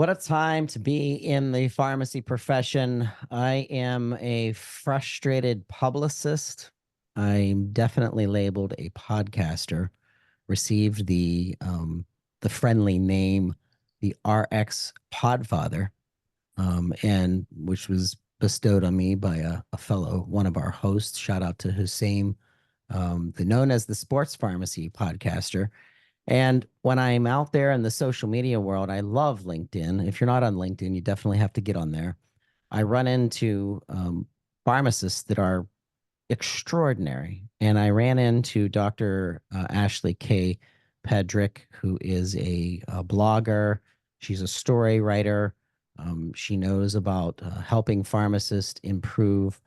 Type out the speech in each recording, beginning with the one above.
What a time to be in the pharmacy profession. I am a frustrated publicist. I'm definitely labeled a podcaster. Received the friendly name, the RX Podfather, and which was bestowed on me by a fellow, one of our hosts. Shout out to Hussein, known as the Sports Pharmacy Podcaster. And when I'm out there in the social media world, I love LinkedIn. If you're not on LinkedIn, you definitely have to get on there. I run into pharmacists that are extraordinary. And I ran into Dr. Ashley K. Pedrick, who is a blogger. She's a story writer. She knows about helping pharmacists improve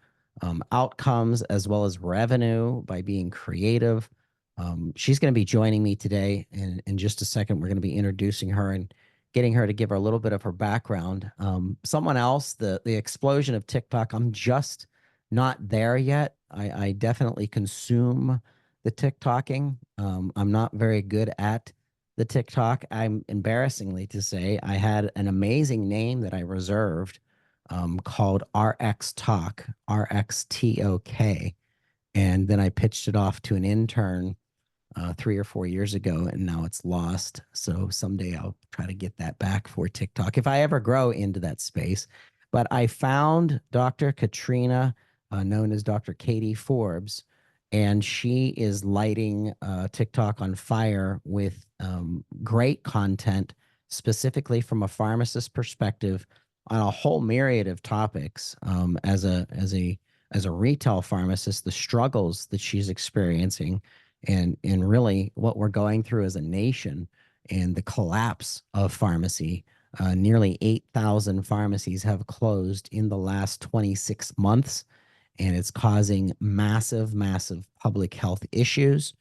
outcomes as well as revenue by being creative. She's going to be joining me today. In just a second, we're going to be introducing her and getting her to give her a little bit of her background. Someone else, the explosion of TikTok, I'm just not there yet. I definitely consume the TikToking. I'm not very good at the TikTok. I'm embarrassingly to say I had an amazing name that I reserved called RX Talk, RXTOK. And then I pitched it off to an intern 3 or 4 years ago, and now it's lost. So someday I'll try to get that back for TikTok if I ever grow into that space. But I found Dr. Katrina, known as Dr. Katie Forbes, and she is lighting TikTok on fire with great content, specifically from a pharmacist perspective on a whole myriad of topics. As a retail pharmacist, the struggles that she's experiencing and really what we're going through as a nation and the collapse of pharmacy. Nearly 8,000 pharmacies have closed in the last 26 months, and it's causing massive, massive public health issues.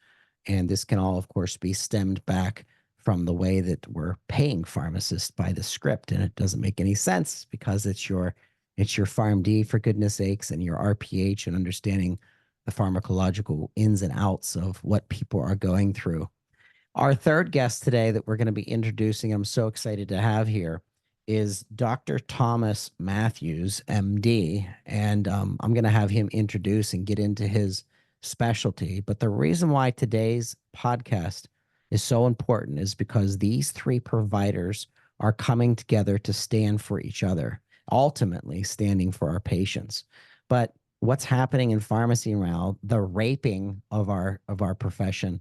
And this can all, of course, be stemmed back from the way that we're paying pharmacists by the script, and it doesn't make any sense because it's your PharmD, for goodness sakes, and your RPH, and understanding the pharmacological ins and outs of what people are going through. Our third guest today that we're going to be introducing, I'm so excited to have here, is Dr. Thomas Matthews, MD. And I'm going to have him introduce and get into his specialty. But the reason why today's podcast is so important is because these three providers are coming together to stand for each other, ultimately standing for our patients. But what's happening in pharmacy now, the raping of our profession,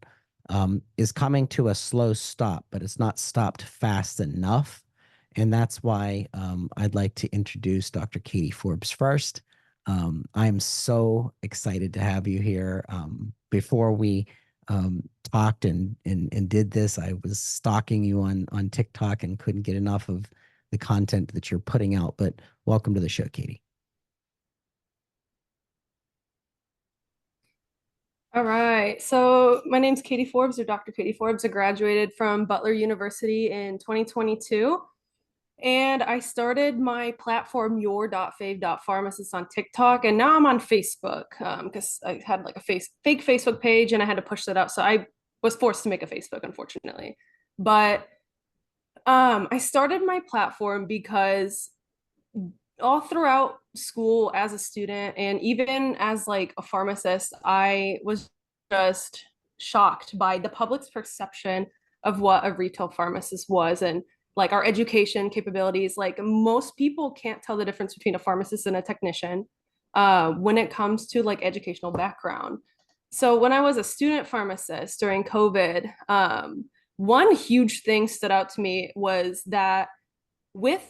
is coming to a slow stop, but it's not stopped fast enough. And that's why I'd like to introduce Dr. Katie Forbes first. I'm so excited to have you here. Before we talked and did this, I was stalking you on TikTok and couldn't get enough of the content that you're putting out. But welcome to the show, Katie. All right. So my name's Katie Forbes, or Dr. Katie Forbes. I graduated from Butler University in 2022. And I started my platform, your.fave.pharmacist, on TikTok. And now I'm on Facebook because I had like a fake Facebook page and I had to push that out. So I was forced to make a Facebook, unfortunately. But I started my platform because all throughout school as a student and even as like a pharmacist, I was just shocked by the public's perception of what a retail pharmacist was and like our education capabilities. Like most people can't tell the difference between a pharmacist and a technician when it comes to like educational background. So when I was a student pharmacist during COVID, one huge thing stood out to me was that with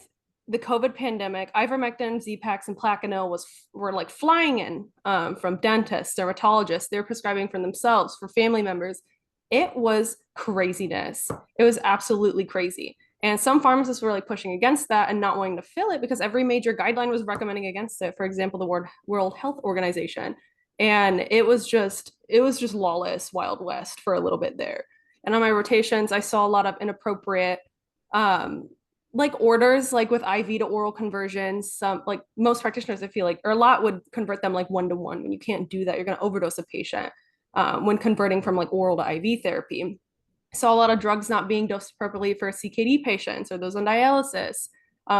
the COVID pandemic, ivermectin, Z-Pax, and Plaquenil were like flying in from dentists, dermatologists. They're prescribing for themselves, for family members. It was craziness. It was absolutely crazy. And some pharmacists were like pushing against that and not wanting to fill it because every major guideline was recommending against it. For example, the World Health Organization. And it was just lawless, Wild West for a little bit there. And on my rotations, I saw a lot of inappropriate um, like orders, like with IV to oral conversions. Some like most practitioners, I feel like, or a lot would convert them like 1-to-1. When you can't do that, you're going to overdose a patient when converting from like oral to IV therapy. Saw a lot of drugs not being dosed appropriately for CKD patients or those on dialysis.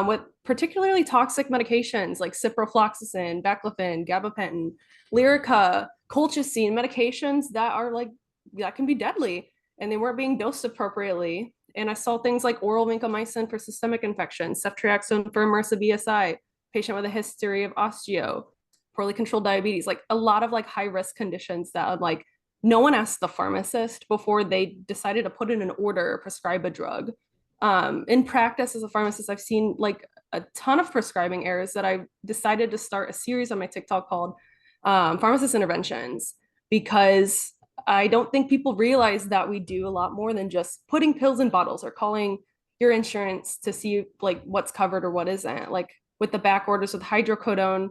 with particularly toxic medications like ciprofloxacin, baclofen, gabapentin, Lyrica, colchicine, medications that are like that can be deadly, and they weren't being dosed appropriately. And I saw things like oral vancomycin for systemic infections, ceftriaxone for MRSA BSI, patient with a history of osteo, poorly controlled diabetes, like a lot of like high risk conditions that I'm like no one asked the pharmacist before they decided to put in an order or prescribe a drug. In practice as a pharmacist, I've seen like a ton of prescribing errors that I decided to start a series on my TikTok called Pharmacist Interventions, because I don't think people realize that we do a lot more than just putting pills in bottles or calling your insurance to see like what's covered or what isn't. Like with the back orders with hydrocodone,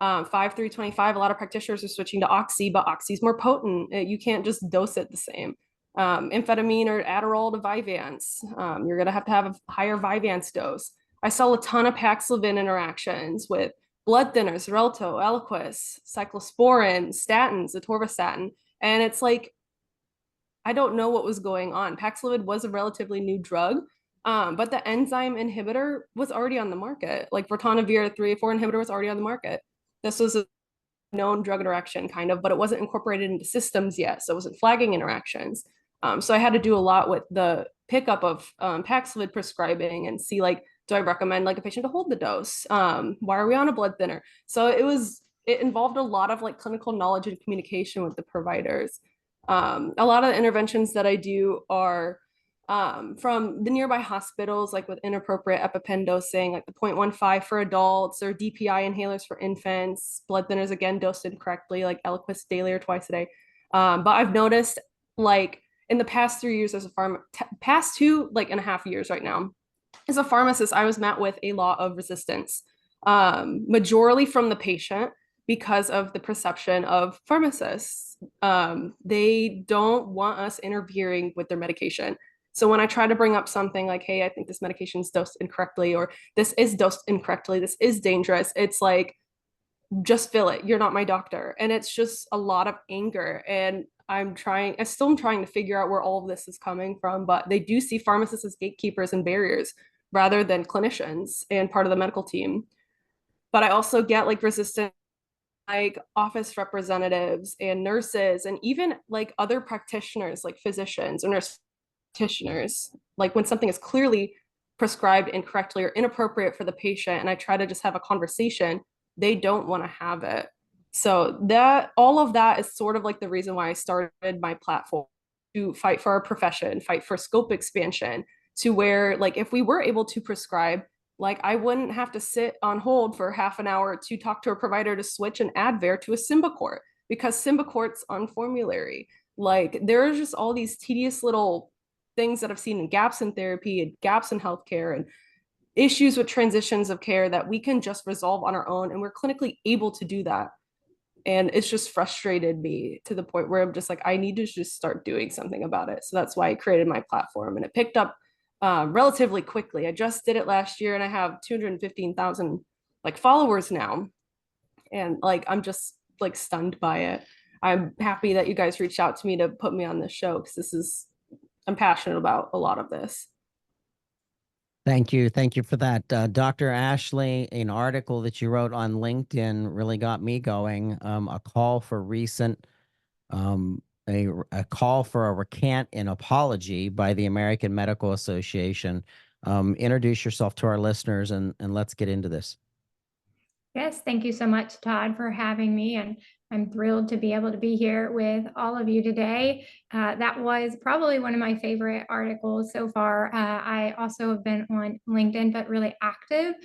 5-325, a lot of practitioners are switching to Oxy, but Oxy's more potent. You can't just dose it the same. Amphetamine or Adderall to Vyvanse, you're going to have a higher Vyvanse dose. I saw a ton of Paxlovid interactions with blood thinners, Xarelto, Eliquis, cyclosporin, statins, atorvastatin. And it's like, I don't know what was going on. Paxlovid was a relatively new drug, but the enzyme inhibitor was already on the market. Like ritonavir 3A4 inhibitor was already on the market. This was a known drug interaction kind of, but it wasn't incorporated into systems yet. So it wasn't flagging interactions. So I had to do a lot with the pickup of Paxlovid prescribing and see like, do I recommend like a patient to hold the dose? Why are we on a blood thinner? So it involved a lot of like clinical knowledge and communication with the providers. A lot of the interventions that I do are from the nearby hospitals, like with inappropriate EpiPen dosing, like the 0.15 for adults or DPI inhalers for infants, blood thinners, again, dosed incorrectly, like Eliquis daily or twice a day. But I've noticed like in the past 3 years as a past 2.5 years right now, as a pharmacist, I was met with a lot of resistance, majorly from the patient because of the perception of pharmacists. They don't want us interfering with their medication. So when I try to bring up something like, hey, I think this medication is dosed incorrectly, or this is dosed incorrectly, this is dangerous, it's like, just fill it. You're not my doctor. And it's just a lot of anger. And I still am trying to figure out where all of this is coming from, but they do see pharmacists as gatekeepers and barriers rather than clinicians and part of the medical team. But I also get like resistance like office representatives and nurses and even like other practitioners like physicians or nurse practitioners, like when something is clearly prescribed incorrectly or inappropriate for the patient and I try to just have a conversation, they don't want to have it. So that all of that is sort of like the reason why I started my platform, to fight for our profession, fight for scope expansion, to where like if we were able to prescribe, like I wouldn't have to sit on hold for half an hour to talk to a provider to switch an Advair to a Symbicort, because Symbicort's on formulary. Like there's just all these tedious little things that I've seen in gaps in therapy and gaps in healthcare and issues with transitions of care that we can just resolve on our own, and we're clinically able to do that. And it's just frustrated me to the point where I'm just like, I need to just start doing something about it. So that's why I created my platform, and it picked up relatively quickly. I just did it last year and I have 215,000 like followers now. And like, I'm just like stunned by it. I'm happy that you guys reached out to me to put me on this show, because I'm passionate about a lot of this. Thank you. Thank you for that. Dr. Ashley, an article that you wrote on LinkedIn really got me going. A call for recent, a call for a recant and apology by the American Medical Association. Introduce yourself to our listeners and let's get into this. Yes, thank you so much, Todd, for having me. And I'm thrilled to be able to be here with all of you today. That was probably one of my favorite articles so far. I also have been on LinkedIn, but really active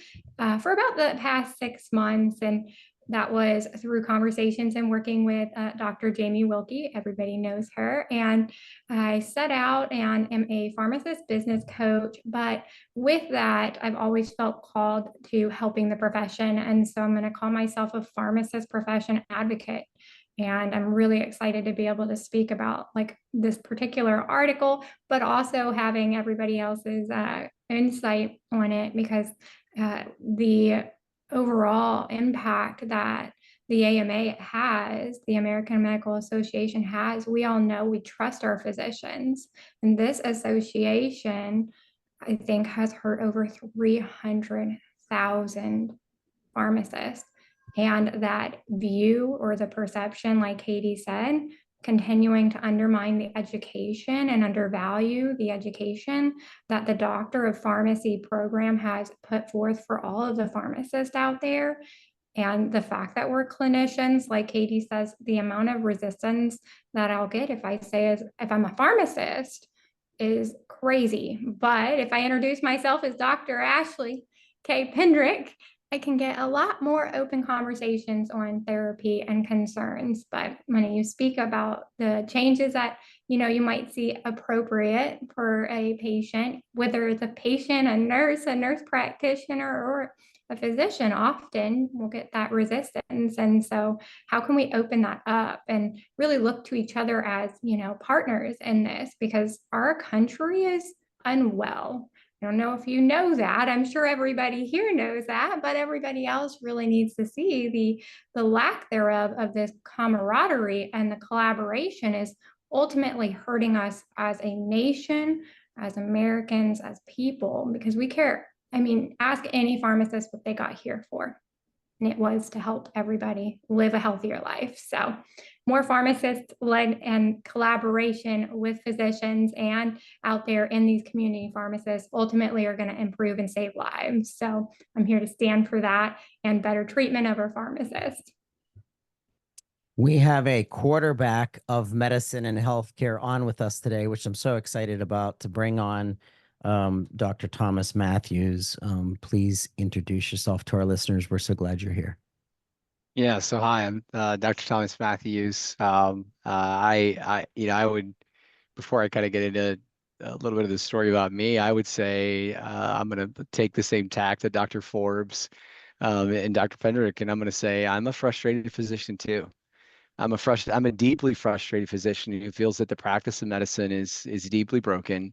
for about the past 6 months. And that was through conversations and working with Dr. Jamie Wilkie. Everybody knows her. And I set out and am a pharmacist business coach. But with that, I've always felt called to helping the profession. And so I'm going to call myself a pharmacist profession advocate. And I'm really excited to be able to speak about like this particular article, but also having everybody else's insight on it, because the overall impact that the AMA has, the American Medical Association has, we all know we trust our physicians. And this association I think has hurt over 300,000 pharmacists. And that view or the perception, like Katie said, continuing to undermine the education and undervalue the education that the Doctor of Pharmacy program has put forth for all of the pharmacists out there. And the fact that we're clinicians, like Katie says, the amount of resistance that I'll get if I say, if I'm a pharmacist, is crazy. But if I introduce myself as Dr. Ashley K. Pendrick, I can get a lot more open conversations on therapy and concerns. But when you speak about the changes that you might see appropriate for a patient, whether it's a patient, a nurse practitioner, or a physician, often will get that resistance. And so how can we open that up and really look to each other as partners in this, because our country is unwell. I don't know if you know that. I'm sure everybody here knows that, but everybody else really needs to see the lack thereof of this camaraderie, and the collaboration is ultimately hurting us as a nation, as Americans, as people, because we care. I mean, ask any pharmacist what they got here for, and it was to help everybody live a healthier life. So more pharmacists led and collaboration with physicians and out there in these community pharmacists ultimately are going to improve and save lives. So I'm here to stand for that and better treatment of our pharmacists. We have a quarterback of medicine and healthcare on with us today, which I'm so excited about to bring on Dr. Thomas Matthews. Please introduce yourself to our listeners. We're so glad you're here. Yeah, so hi, I'm Dr. Thomas Matthews. I would, before I kind of get into a little bit of the story about me, I would say I'm going to take the same tack that Dr. Forbes and Dr. Pendrick, and I'm going to say I'm a frustrated physician too. I'm a deeply frustrated physician who feels that the practice of medicine is deeply broken.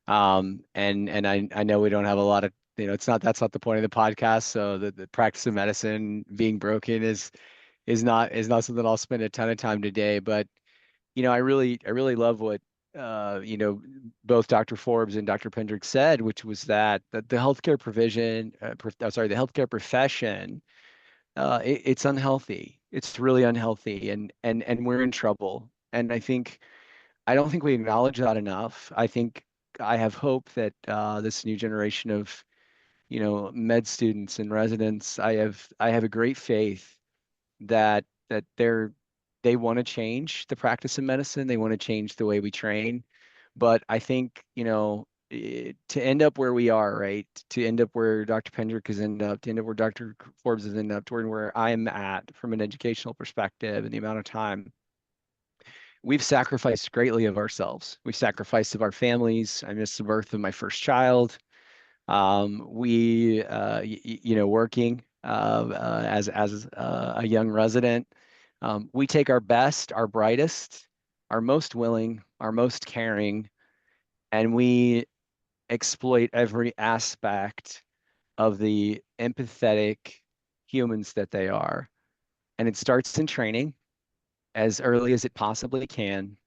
And I know we don't have a lot of, that's not the point of the podcast. So the practice of medicine being broken is not something I'll spend a ton of time today. But, I really love what, both Dr. Forbes and Dr. Pendrick said, which was that the healthcare the healthcare profession, it's unhealthy. It's really unhealthy, and we're in trouble. And I don't think we acknowledge that enough. I have hope that this new generation of, med students and residents, I have a great faith that they want to change the practice of medicine. They want to change the way we train. But I think, to end up where we are, right? To end up where Dr. Pendrick has ended up, to end up where Dr. Forbes has ended up, toward where I'm at from an educational perspective and the amount of time, we've sacrificed greatly of ourselves. We've sacrificed of our families. I missed the birth of my first child. Working as a young resident, we take our best, our brightest, our most willing, our most caring, and we exploit every aspect of the empathetic humans that they are. And it starts in training as early as it possibly can.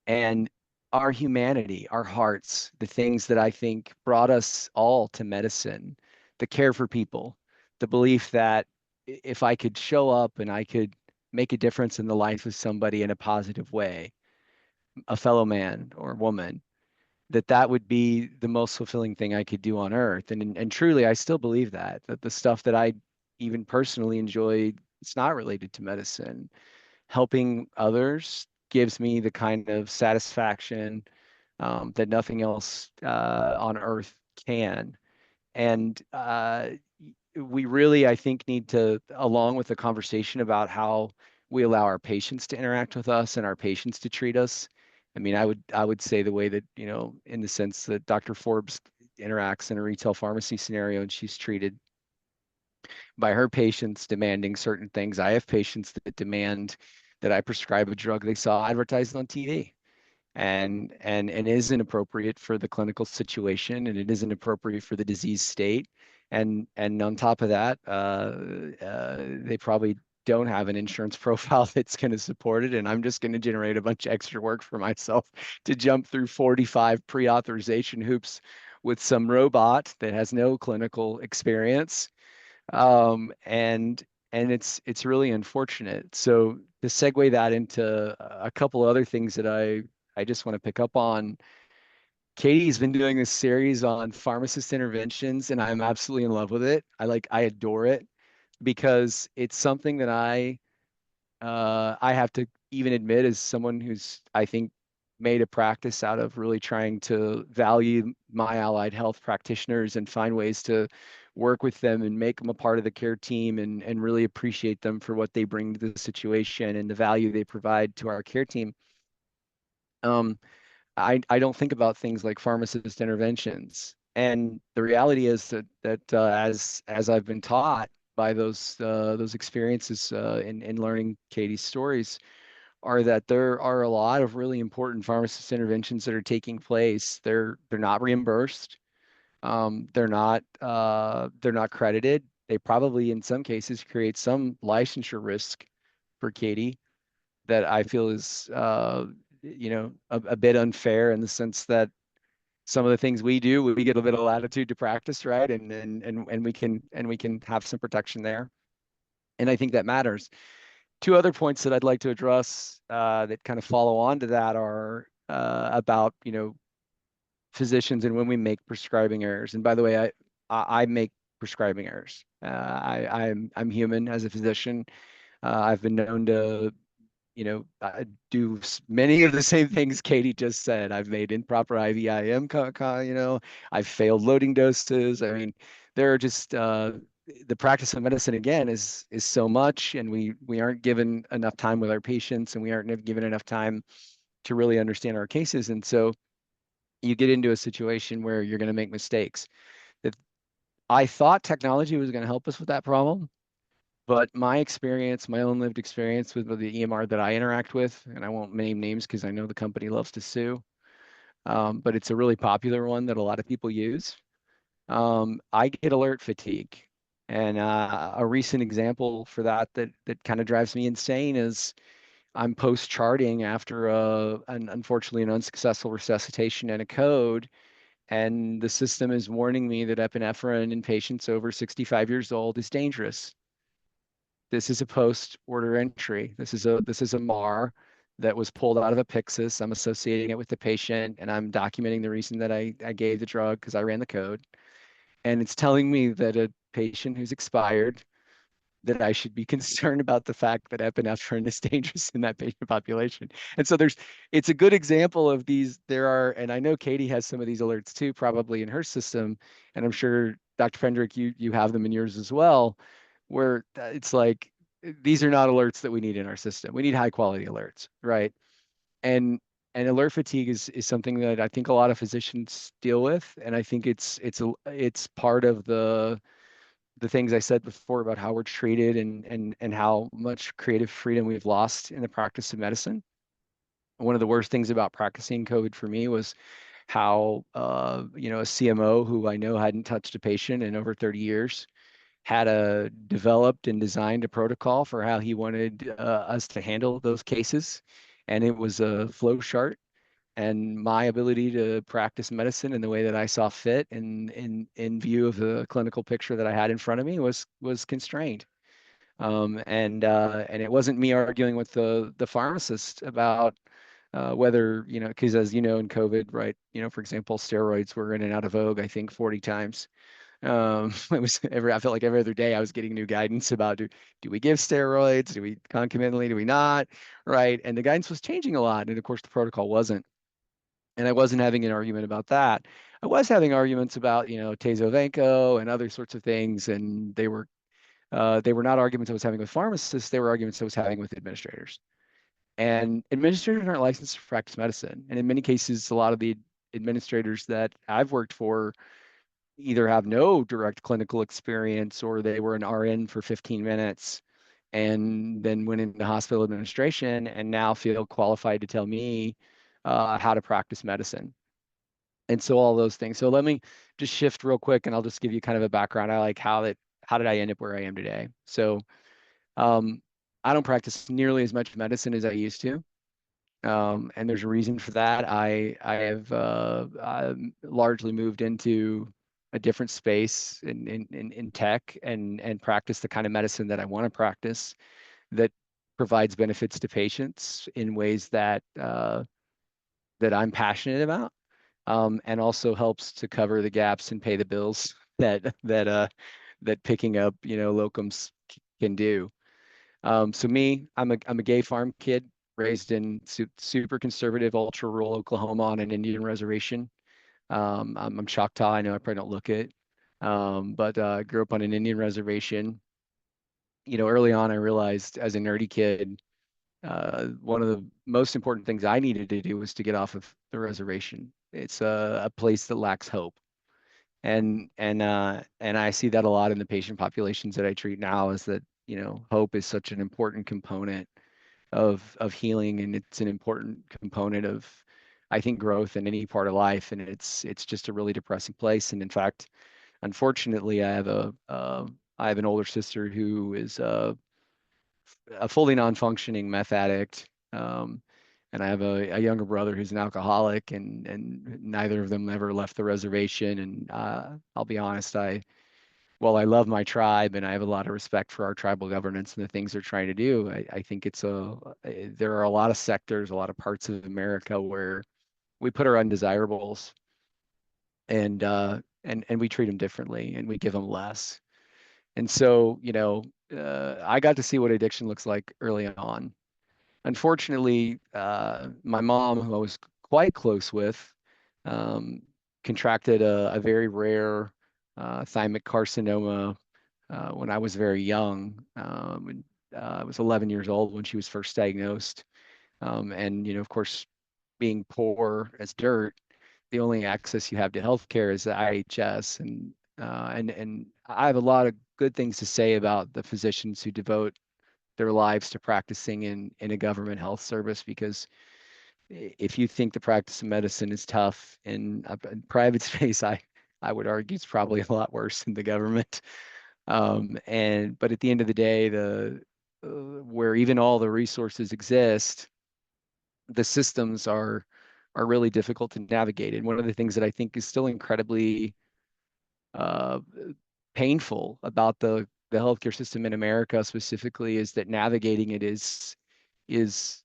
And our humanity, our hearts, the things that I think brought us all to medicine, the care for people, the belief that if I could show up and I could make a difference in the life of somebody in a positive way, a fellow man or woman, that would be the most fulfilling thing I could do on earth. And truly, I still believe that the stuff that I even personally enjoy, it's not related to medicine. Helping others gives me the kind of satisfaction that nothing else on earth can. And we really, I think, need to, along with the conversation about how we allow our patients to interact with us and our patients to treat us. I mean, I would say the way that, in the sense that Dr. Forbes interacts in a retail pharmacy scenario and she's treated by her patients demanding certain things. I have patients that demand that I prescribe a drug they saw advertised on TV, and isn't appropriate for the clinical situation, and it isn't appropriate for the disease state. And on top of that, they probably don't have an insurance profile that's going to support it. And I'm just going to generate a bunch of extra work for myself to jump through 45 pre-authorization hoops with some robot that has no clinical experience. And it's really unfortunate. So to segue that into a couple other things that I just want to pick up on, Katie's been doing this series on pharmacist interventions, and I'm absolutely in love with it. I adore it because it's something that I have to even admit as someone who's, I think, made a practice out of really trying to value my allied health practitioners and find ways to work with them and make them a part of the care team and really appreciate them for what they bring to the situation and the value they provide to our care team. Um, I don't think about things like pharmacist interventions. And the reality is that as I've been taught by those experiences in learning Katie's stories, are that there are a lot of really important pharmacist interventions that are taking place. They're not reimbursed. They're not credited. They probably in some cases create some licensure risk for Katie that I feel is a bit unfair in the sense that some of the things we do, we get a bit of latitude to practice, right? And we can have some protection there. And I think that matters. Two other points that I'd like to address that kind of follow on to that are about, physicians and when we make prescribing errors. And by the way, I make prescribing errors. I'm human as a physician. I've been known to do many of the same things Katie just said. I've made improper IVIM, I've failed loading doses. I mean, there are just the practice of medicine again is so much, and we aren't given enough time with our patients, and we aren't given enough time to really understand our cases. And so you get into a situation where you're going to make mistakes. That I thought technology was going to help us with that problem. But my experience, my own lived experience with the EMR that I interact with, and I won't name names because I know the company loves to sue, but it's a really popular one that a lot of people use. I get alert fatigue. And a recent example for that kind of drives me insane is I'm post charting after unfortunately an unsuccessful resuscitation and a code, and the system is warning me that epinephrine in patients over 65 years old is dangerous. This is a post-order entry. This is a MAR that was pulled out of a Pyxis. I'm associating it with the patient, and I'm documenting the reason that I gave the drug because I ran the code. And it's telling me that a patient who's expired, that I should be concerned about the fact that epinephrine is dangerous in that patient population. And so it's a good example of these. And I know Katie has some of these alerts too, probably in her system, and I'm sure Dr. Pendrick, you have them in yours as well, where it's like, these are not alerts that we need in our system. We need high quality alerts, right? And alert fatigue is something that I think a lot of physicians deal with, and I think it's part of the things I said before about how we're treated and how much creative freedom we've lost in the practice of medicine. One of the worst things about practicing COVID for me was how a CMO who I know hadn't touched a patient in over 30 years had developed and designed a protocol for how he wanted us to handle those cases. And it was a flow chart, and my ability to practice medicine in the way that I saw fit in view of the clinical picture that I had in front of me was constrained. And it wasn't me arguing with the pharmacist about whether, because as you know, in COVID, right, for example, steroids were in and out of vogue, I think 40 times. I felt like every other day I was getting new guidance about do we give steroids? Do we concomitantly? Do we not? Right. And the guidance was changing a lot. And of course, the protocol wasn't. And I wasn't having an argument about that. I was having arguments about, Tazo-Vanco and other sorts of things. And they were not arguments I was having with pharmacists. They were arguments I was having with administrators. And administrators aren't licensed to practice medicine. And in many cases, a lot of the administrators that I've worked for either have no direct clinical experience or they were an RN for 15 minutes and then went into hospital administration and now feel qualified to tell me how to practice medicine. And so all those things. So let me just shift real quick and I'll just give you kind of a background. I like how did I end up where I am today? So I don't practice nearly as much medicine as I used to. And there's a reason for that. I have largely moved into a different space in tech and practice the kind of medicine that I want to practice, that provides benefits to patients in ways that that I'm passionate about, and also helps to cover the gaps and pay the bills that picking up, you know, locums can do. So me, I'm a gay farm kid raised in super conservative, ultra rural Oklahoma on an Indian reservation. I'm Choctaw. I know I probably don't look it, but grew up on an Indian reservation. You know, early on, I realized as a nerdy kid, one of the most important things I needed to do was to get off of the reservation. It's a place that lacks hope. And I see that a lot in the patient populations that I treat now, is that, you know, hope is such an important component of healing, and it's an important component of, I think, growth in any part of life. And it's just a really depressing place. And in fact, unfortunately, I have an older sister who is a fully non-functioning meth addict. And I have a younger brother who's an alcoholic, and neither of them ever left the reservation. And I'll be honest, while I love my tribe and I have a lot of respect for our tribal governance and the things they're trying to do, I think there are a lot of sectors, a lot of parts of America where we put our undesirables, and we treat them differently, and we give them less. And so, you know, I got to see what addiction looks like early on. Unfortunately, my mom, who I was quite close with, um, contracted a very rare thymic carcinoma when I was very young. I was 11 years old when she was first diagnosed. And, you know, of course, being poor as dirt, the only access you have to healthcare is the IHS. And I have a lot of good things to say about the physicians who devote their lives to practicing in a government health service, because if you think the practice of medicine is tough in a private space, I would argue it's probably a lot worse in the government. But at the end of the day, where even all the resources exist, the systems are really difficult to navigate. And one of the things that I think is still incredibly uh, painful about the healthcare system in America specifically is that navigating it is is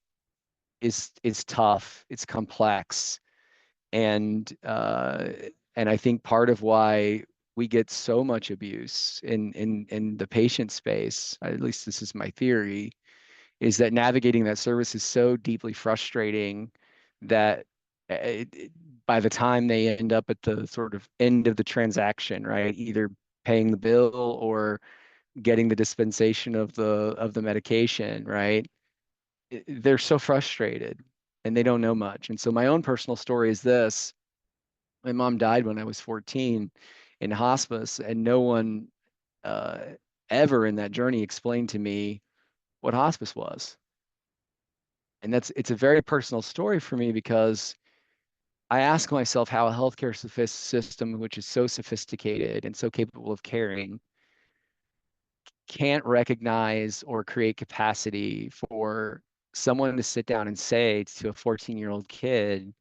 tough, it's complex, and I think part of why we get so much abuse in the patient space, at least this is my theory, is that navigating that service is so deeply frustrating that by the time they end up at the sort of end of the transaction, right, either paying the bill or getting the dispensation of the medication, right, they're so frustrated and they don't know much. And so my own personal story is this: my mom died when I was 14 in hospice, and no one uh, ever in that journey explained to me what hospice was. And it's a very personal story for me, because I ask myself how a healthcare system, which is so sophisticated and so capable of caring, can't recognize or create capacity for someone to sit down and say to a 14-year-old kid,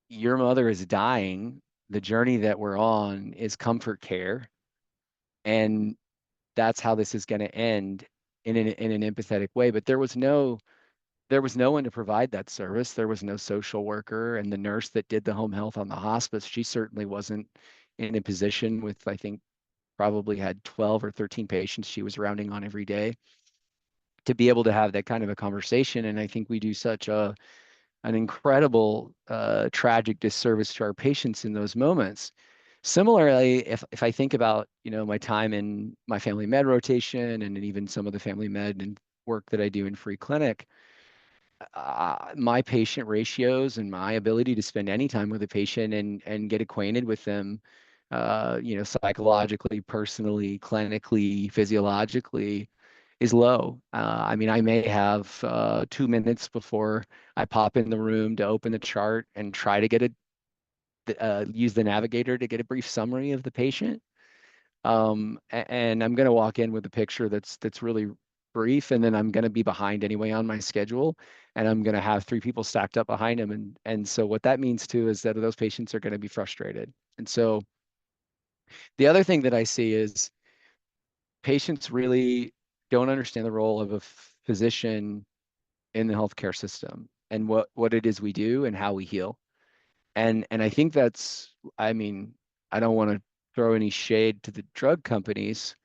your mother is dying. The journey that we're on is comfort care. And that's how this is going to end, in an empathetic way. But there was no one to provide that service. There was no social worker, and the nurse that did the home health on the hospice, she certainly wasn't in a position with, I think, probably had 12 or 13 patients she was rounding on every day to be able to have that kind of a conversation. And I think we do such an incredible tragic disservice to our patients in those moments. Similarly, if I think about, you know, my time in my family med rotation, and even some of the family med and work that I do in free clinic, my patient ratios and my ability to spend any time with a patient and get acquainted with them, you know, psychologically, personally, clinically, physiologically, is low. I mean, I may have 2 minutes before I pop in the room to open the chart and try to get use the navigator to get a brief summary of the patient. And I'm going to walk in with a picture that's really brief, and then I'm going to be behind anyway on my schedule, and I'm going to have 3 people stacked up behind him. And so what that means too is that those patients are going to be frustrated. And so the other thing that I see is patients really don't understand the role of a physician in the healthcare system and what it is we do and how we heal. And I think that's, I mean, I don't want to throw any shade to the drug companies,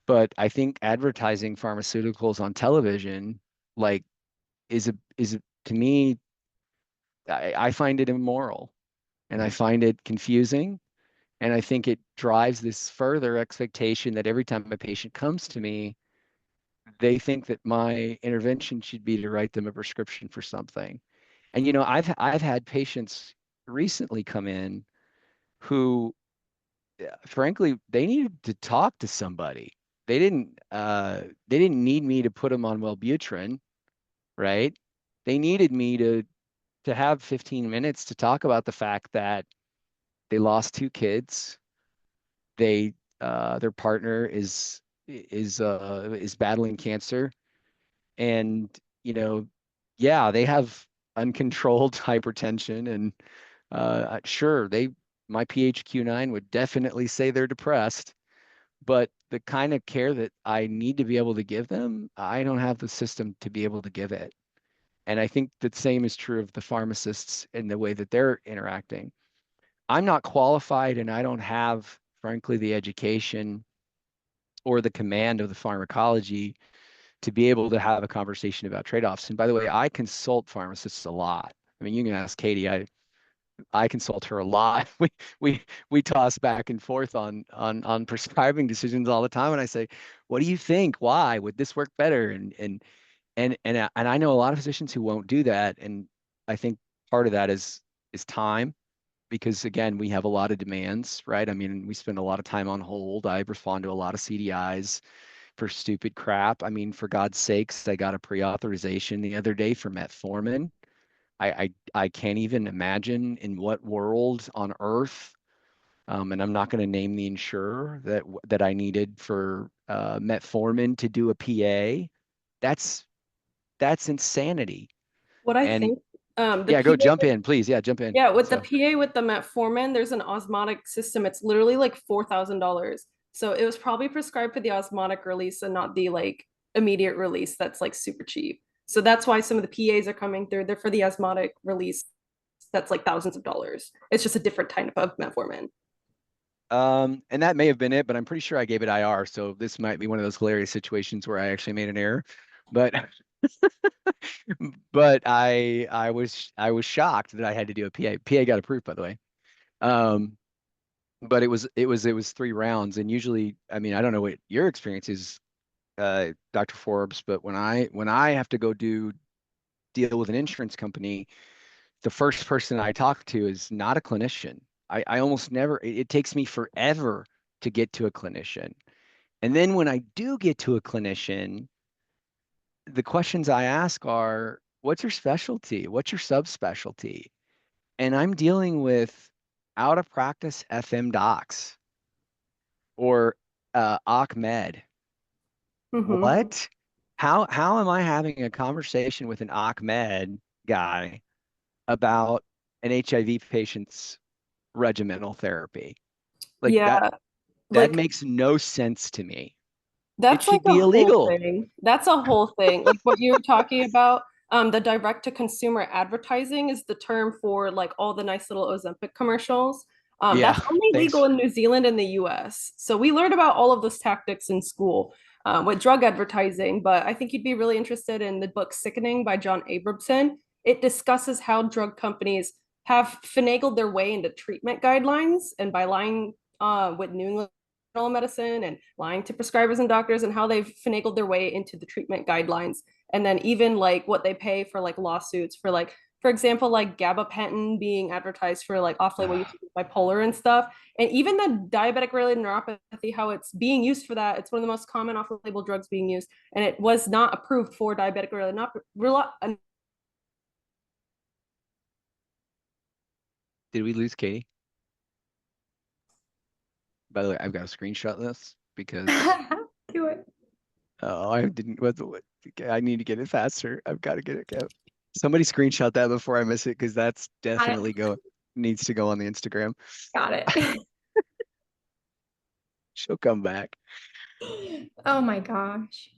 but I think advertising pharmaceuticals on television, like, to me, I find it immoral and I find it confusing. And I think it drives this further expectation that every time a patient comes to me, they think that my intervention should be to write them a prescription for something. And I've had patients recently come in who, frankly, they needed to talk to somebody. They didn't need me to put them on Wellbutrin, right? They needed me to have 15 minutes to talk about the fact that they lost 2 kids. Their partner is battling cancer, and yeah, they have uncontrolled hypertension, and sure, my PHQ-9 would definitely say they're depressed, but the kind of care that I need to be able to give them, I don't have the system to be able to give it. And I think the same is true of the pharmacists in the way that they're interacting. I'm not qualified, and I don't have, frankly, the education or the command of the pharmacology to be able to have a conversation about trade-offs. And by the way, I consult pharmacists a lot. I mean, you can ask Katie. I consult her a lot. We toss back and forth on prescribing decisions all the time. And I say, what do you think? Why would this work better? And I know a lot of physicians who won't do that. And I think part of that is time, because again, we have a lot of demands, right? I mean, we spend a lot of time on hold. I respond to a lot of CDIs for stupid crap. I mean, for God's sakes, I got a pre-authorization the other day for metformin. I can't even imagine in what world on earth, and I'm not going to name the insurer that I needed for metformin to do a PA. That's insanity. What I And think, the yeah, go jump PA, in, please. Yeah, jump in. yeah, with the So PA with the metformin, there's an osmotic system. It's literally like $4,000. So it was probably prescribed for the osmotic release and not the like immediate release that's like super cheap. So that's why some of the PAs are coming through. They're for the osmotic release that's like thousands of dollars. It's just a different type of metformin. and that may have been it, but I'm pretty sure I gave it IR. So this might be one of those hilarious situations where I actually made an error. But but I was shocked that I had to do a PA. PA got approved, by the way. Um, but it was 3 rounds, and usually, I mean, I don't know what your experience is, Dr. Forbes, but when I have to go deal with an insurance company, the first person I talk to is not a clinician. I almost never. It takes me forever to get to a clinician, and then when I do get to a clinician, the questions I ask are, what's your specialty? What's your subspecialty? And I'm dealing with out of practice FM docs or Ahmed. Mhm. What? How am I having a conversation with an Ahmed guy about an HIV patient's regimental therapy? Like that Yeah, that like makes no sense to me. It that's like should a be whole illegal. thing. That's a whole thing. Like what you were talking about, the direct to consumer advertising is the term for like all the nice little Ozempic commercials. Yeah, That's only thanks. legal in New Zealand and the US. So we learned about all of those tactics in school with drug advertising, but I think you'd be really interested in the book Sickening by John Abramson. It discusses how drug companies have finagled their way into treatment guidelines and by lying with New England medicine and lying to prescribers and doctors and how they've finagled their way into the treatment guidelines. And then even like what they pay for like lawsuits for like, for example, like gabapentin being advertised for like off-label use of bipolar and stuff. And even the diabetic related neuropathy, how it's being used for that. It's one of the most common off-label drugs being used. And it was not approved for diabetic related not Did we lose Katie? By the way, I've got to screenshot this because Do it. Oh, I didn't. I need to get it faster. I've got to get it. Somebody screenshot that before I miss it because that's definitely needs to go on the Instagram. Got it. She'll come back. Oh my gosh.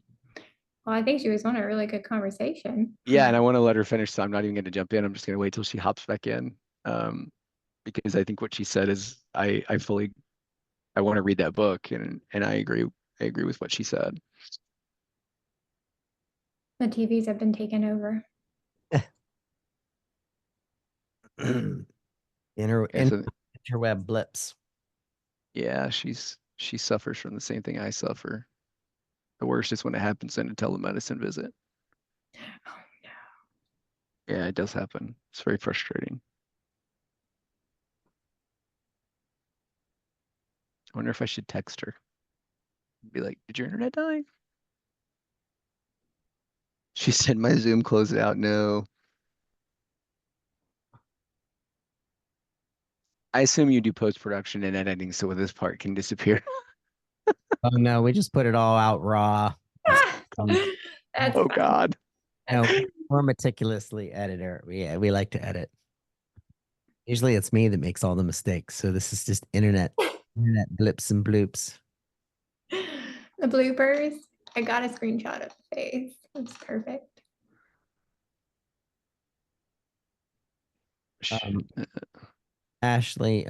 Well, I think she was on a really good conversation. Yeah, and I want to let her finish, so I'm not even going to jump in. I'm just going to wait till she hops back in, because I think what she said is I want to read that book, and I agree. I agree with what she said. The TVs have been taken over. Yeah, so, Interweb blips. yeah, she suffers from the same thing I suffer. The worst is when it happens in a telemedicine visit. Oh no. Yeah, it does happen. It's very frustrating. I wonder if I should text her. Be like, did your internet die? She said my Zoom closed out. No. I assume you do post-production and editing, so this part can disappear. Oh no, we just put it all out raw. That's Oh fine. God. No, we're meticulously editor. We like to edit. Usually it's me that makes all the mistakes. So this is just internet blips and bloops. The bloopers. I got a screenshot of the face. It's perfect. Ashley,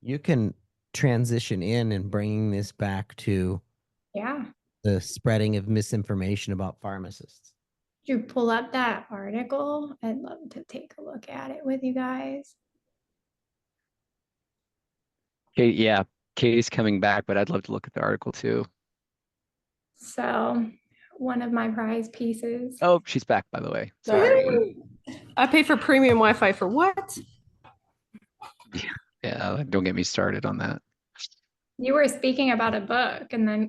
you can transition in and bringing this back to Yeah. the spreading of misinformation about pharmacists. Did you pull up that article? I'd love to take a look at it with you guys. Kate, yeah, Katie's coming back, but I'd love to look at the article too. So, one of my prize pieces. Oh, she's back, by the way. Sorry. Sorry. I pay for premium Wi-Fi for what? Yeah, don't get me started on that. You were speaking about a book, and then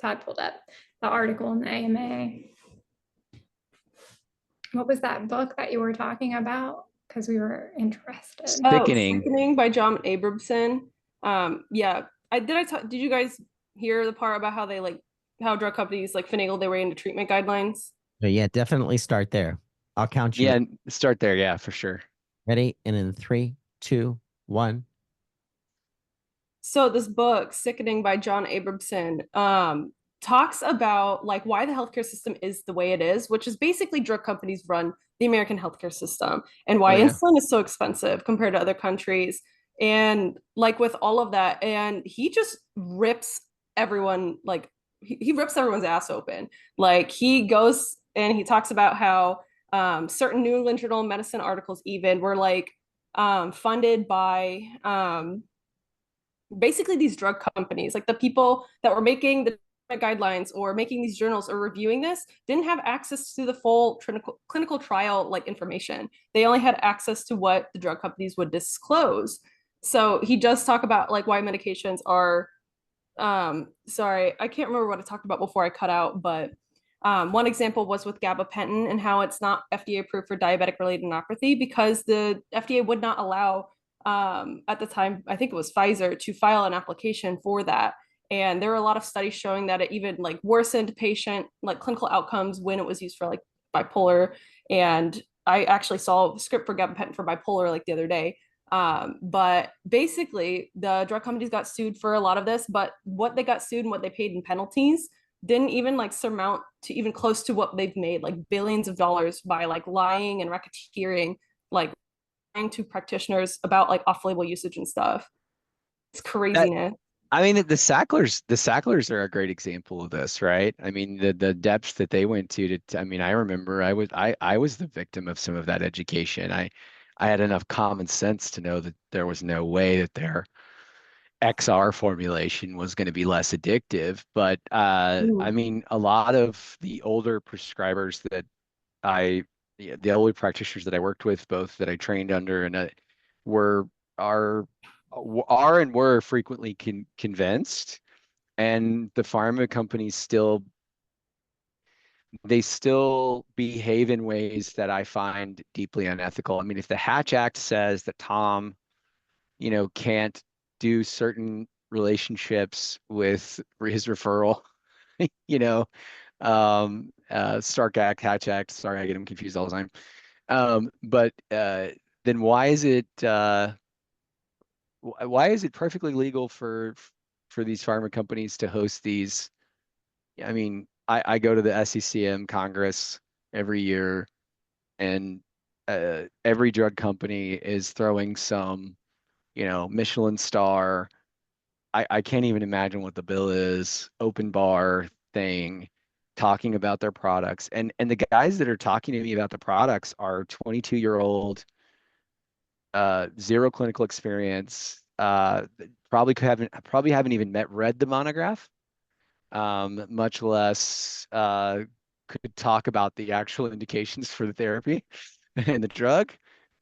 Todd pulled up the article in the AMA. What was that book that you were talking about? Because we were interested. Sickening. Sickening by John Abramson. Yeah. Did you guys hear the part about how drug companies like finagle their way into treatment guidelines? So yeah, definitely start there. I'll count you. Yeah, start there. Yeah, for sure. Ready? And in 3, 2, 1. So this book, Sickening by John Abramson, talks about like why the healthcare system is the way it is, which is basically drug companies run the American healthcare system and why insulin is so expensive compared to other countries. And like with all of that, and he just rips everyone, like he rips everyone's ass open. Like he goes and he talks about how certain New England Journal of Medicine articles even were like funded by basically these drug companies, like the people that were making the guidelines or making these journals or reviewing this didn't have access to the full clinical trial like information. They only had access to what the drug companies would disclose. So he does talk about like why medications are sorry, I can't remember what I talked about before I cut out, but one example was with gabapentin and how it's not FDA approved for diabetic retinopathy because the FDA would not allow at the time, I think it was Pfizer, to file an application for that. And there were a lot of studies showing that it even like worsened patient like clinical outcomes when it was used for like bipolar. And I actually saw a script for gabapentin for bipolar like the other day. But basically, the drug companies got sued for a lot of this, but what they got sued and what they paid in penalties didn't even like surmount to even close to what they've made, like billions of dollars by like lying and racketeering, like to practitioners about like off-label usage and stuff. It's craziness. I mean, the Sacklers are a great example of this, right? I mean, the depths that they went to I mean, I remember I was the victim of some of that education. I had enough common sense to know that there was no way that their XR formulation was going to be less addictive. But I mean, a lot of the older prescribers that the older practitioners that I worked with, both that I trained under and are and were frequently convinced, and the pharma companies still behave in ways that I find deeply unethical. I mean, if the Hatch Act says that Tom, can't do certain relationships with his referral, you know, Stark Act, Hatch Act. Sorry, I get them confused all the time. But then why is it perfectly legal for these pharma companies to host these? I mean, I go to the SCCM Congress every year, and every drug company is throwing some, Michelin star. I can't even imagine what the bill is, open bar thing, talking about their products. And the guys that are talking to me about the products are 22-year-old, zero clinical experience, probably haven't even read the monograph, much less could talk about the actual indications for the therapy and the drug.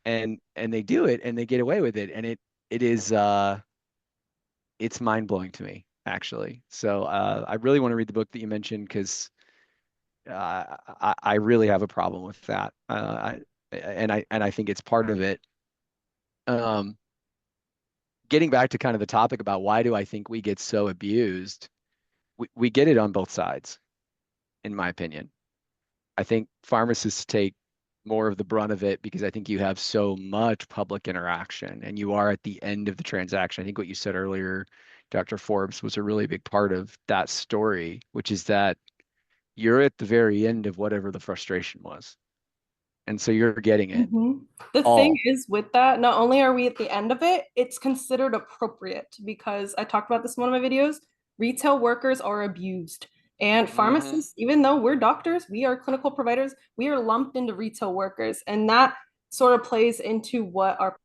And they do it and they get away with it. And it is it's mind-blowing to me, actually. So I really want to read the book that you mentioned, because I really have a problem with that. I think it's part of it. Getting back to kind of the topic about why do I think we get so abused, we get it on both sides, in my opinion. I think pharmacists take more of the brunt of it because I think you have so much public interaction and you are at the end of the transaction. I think what you said earlier, Dr. Forbes, was a really big part of that story, which is that you're at the very end of whatever the frustration was. And so you're getting it The all. thing is with that, not only are we at the end of it, it's considered appropriate because I talked about this in one of my videos. Retail workers are abused. And pharmacists, even though we're doctors, we are clinical providers, we are lumped into retail workers. And that sort of plays into what our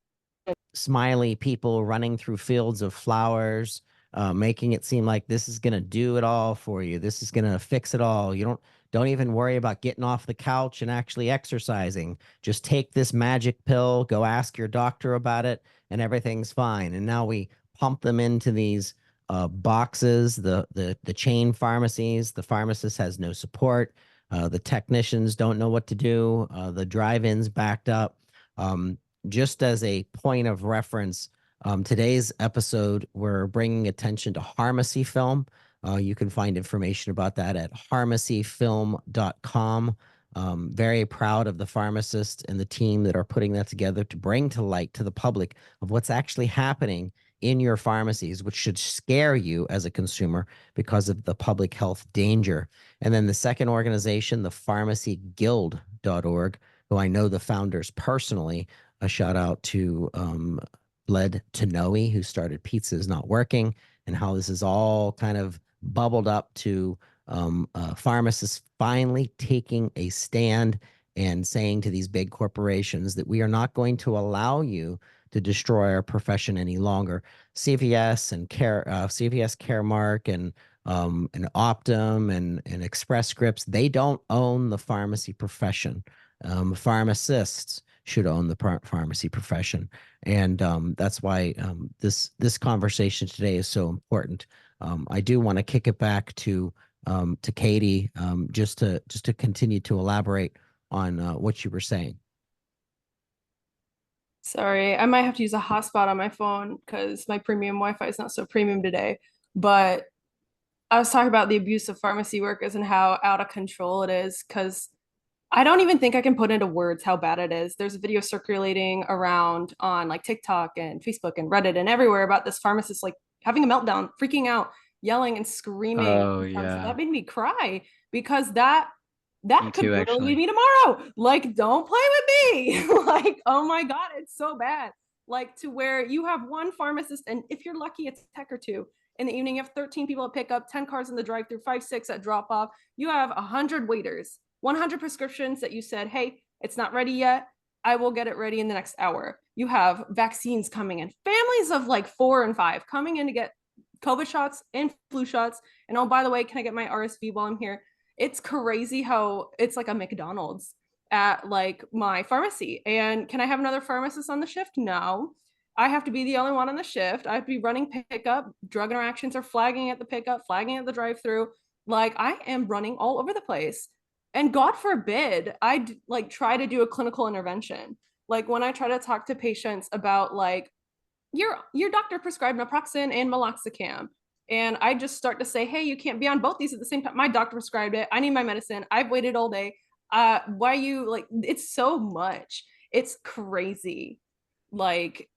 Smiley people running through fields of flowers, making it seem like this is going to do it all for you. This is going to fix it all. You don't even worry about getting off the couch and actually exercising. Just take this magic pill, go ask your doctor about it, and everything's fine. And now we pump them into these boxes, the chain pharmacies. The pharmacist has no support. The technicians don't know what to do. The drive-ins backed up. Just as a point of reference, today's episode, we're bringing attention to Pharmacy Film. You can find information about that at pharmacyfilm.com. Very proud of the pharmacist and the team that are putting that together to bring to light to the public of what's actually happening in your pharmacies, which should scare you as a consumer because of the public health danger. And then the second organization, the pharmacyguild.org, who I know the founders personally. A shout out to Bled Tanoe, who started Pizza Is Not Working, and how this is all kind of bubbled up to pharmacists finally taking a stand and saying to these big corporations that we are not going to allow you to destroy our profession any longer. CVS and CVS Caremark and Optum and Express Scripts, they don't own the pharmacy profession. Pharmacists should own the pharmacy profession. And that's why this conversation today is so important. I do want to kick it back to Katie, just to continue to elaborate on what you were saying. Sorry, I might have to use a hotspot on my phone because my premium Wi-Fi is not so premium today. But I was talking about the abuse of pharmacy workers and how out of control it is, because I don't even think I can put into words how bad it is. There's a video circulating around on like TikTok and Facebook and Reddit and everywhere about this pharmacist like having a meltdown, freaking out, yelling and screaming. Oh, yeah. That made me cry because that could too, literally actually. be tomorrow. Like, don't play with me. Like, oh my God, it's so bad. Like, to where you have one pharmacist, and if you're lucky, it's a tech or two. In the evening, you have 13 people at pickup, 10 cars in the drive-through, 5, 6 at drop-off. You have 100 waiters, 100 prescriptions that you said, hey, it's not ready yet. I will get it ready in the next hour. You have vaccines coming in, families of like 4 and 5 coming in to get COVID shots and flu shots. And oh, by the way, can I get my RSV while I'm here? It's crazy how it's like a McDonald's at like my pharmacy. And can I have another pharmacist on the shift? No. I have to be the only one on the shift. I have to be running pickup. Drug interactions are flagging at the pickup, flagging at the drive-through. Like, I am running all over the place. And God forbid I like try to do a clinical intervention. Like, when I try to talk to patients about like your doctor prescribed naproxen and meloxicam, And I just start to say, hey, you can't be on both these at the same time. My doctor prescribed it. I need my medicine. I've waited all day. Why you like, it's so much. It's crazy. Like,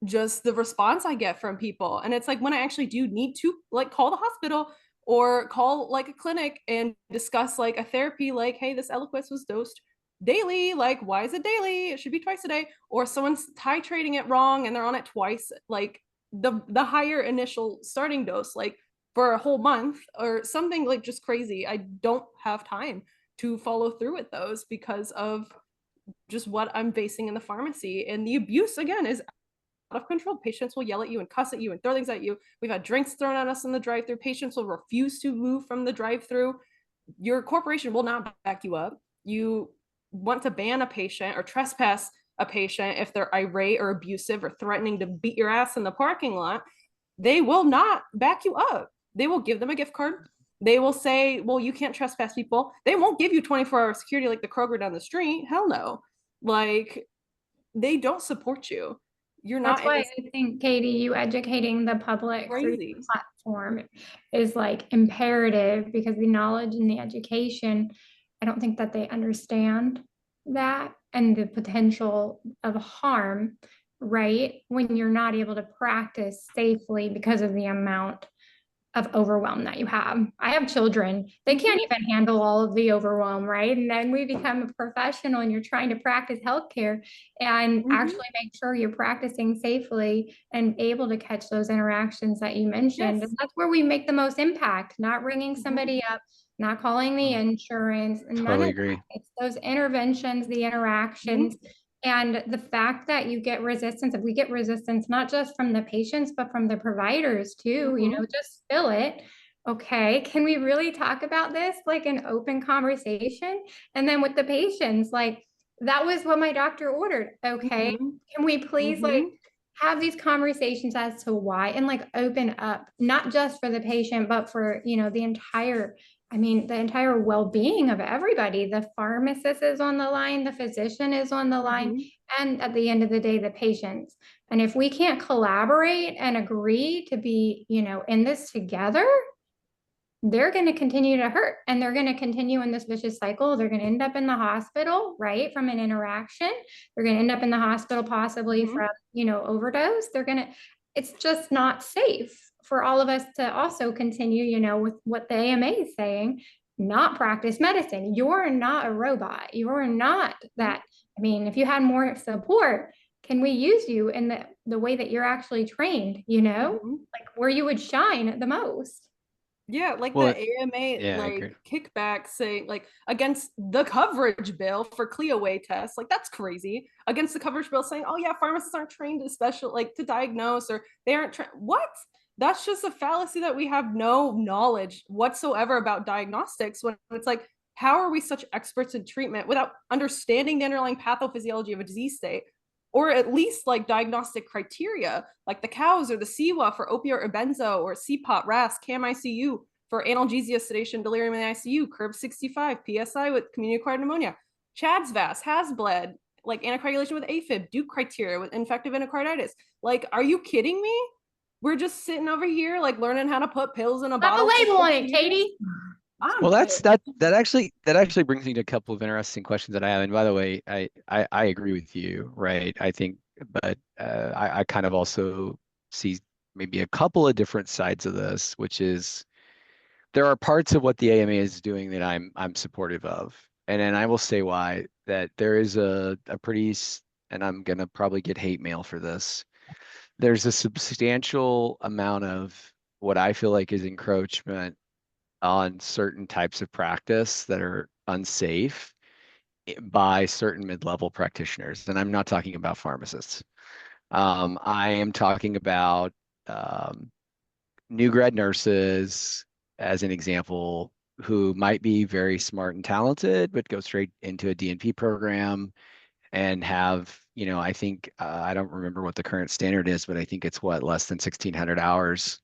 just the response I get from people. And it's like when I actually do need to like call the hospital or call like a clinic and discuss like a therapy, like, hey, this Eliquis was dosed daily. Like, why is it daily? It should be twice a day. Or someone's titrating it wrong and they're on it twice. Like the higher initial starting dose, like for a whole month or something like just crazy. I don't have time to follow through with those because of just what I'm facing in the pharmacy. And the abuse again is out of control. Patients will yell at you and cuss at you and throw things at you. We've had drinks thrown at us in the drive-through. Patients will refuse to move from the drive-through. Your corporation will not back you up. You want to ban a patient or trespass a patient if they're irate or abusive or threatening to beat your ass in the parking lot. They will not back you up. They will give them a gift card. They will say, well, you can't trespass people. They won't give you 24-hour security like the Kroger down the street. Hell no. Like, they don't support you. You're That's not why I think, Katie, you educating the public through crazy. the platform is like imperative, because the knowledge and the education, I don't think that they understand that and the potential of harm, right? When you're not able to practice safely because of the amount of overwhelm that you have. I have children, they can't even handle all of the overwhelm, right? And then we become a professional and you're trying to practice healthcare and actually make sure you're practicing safely and able to catch those interactions that you mentioned. Yes. And that's where we make the most impact, not ringing somebody up, not calling the insurance, none Totally of that. agree. It's those interventions, the interactions. And the fact that you get resistance, if we get resistance, not just from the patients, but from the providers too, you know, just fill it. Okay, can we really talk about this like an open conversation? And then with the patients, like, that was what my doctor ordered. Okay, can we please like have these conversations as to why and like open up, not just for the patient, but for, you know, the entire, I mean, the entire well-being of everybody. The pharmacist is on the line, the physician is on the line, and at the end of the day, the patients. And if we can't collaborate and agree to be, you know, in this together, they're going to continue to hurt and they're going to continue in this vicious cycle. They're going to end up in the hospital, right? From an interaction. They're going to end up in the hospital, possibly from, you know, overdose. It's just not safe for all of us to also continue, you know, with what the AMA is saying, not practice medicine. You're not a robot. You're not that. I mean, if you had more support, can we use you in the way that you're actually trained, you know, like where you would shine the most? Yeah, like Well, the AMA yeah, I like agree. kickback saying like against the coverage bill for CLIA tests, like that's crazy. Against the coverage bill saying, oh yeah, pharmacists aren't trained to special like to diagnose or they aren't trained. What? That's just a fallacy that we have no knowledge whatsoever about diagnostics when it's like, how are we such experts in treatment without understanding the underlying pathophysiology of a disease state? Or at least like diagnostic criteria, like the COWS or the CWA for opioid or benzo, or CPOT, RAS, CAM-ICU for analgesia, sedation, delirium in the ICU, CURB 65, PSI with community-acquired pneumonia, CHADS-VAS, HAS-BLED, like anticoagulation with AFib, Duke criteria with infective endocarditis. Like, are you kidding me? We're just sitting over here like learning how to put pills in a Slap a bottle. label on it, Katie. Well, that actually brings me to a couple of interesting questions that I have. And by the way, I agree with you, right? I think, but I kind of also see maybe a couple of different sides of this, which is there are parts of what the AMA is doing that I'm supportive of, and then I will say why. That there is a pretty, and I'm gonna probably get hate mail for this. There's a substantial amount of what I feel like is encroachment on certain types of practice that are unsafe by certain mid-level practitioners. And I'm not talking about pharmacists. I am talking about new grad nurses, as an example, who might be very smart and talented, but go straight into a DNP program and have, you know, I think, I don't remember what the current standard is, but I think it's less than 1,600 hours.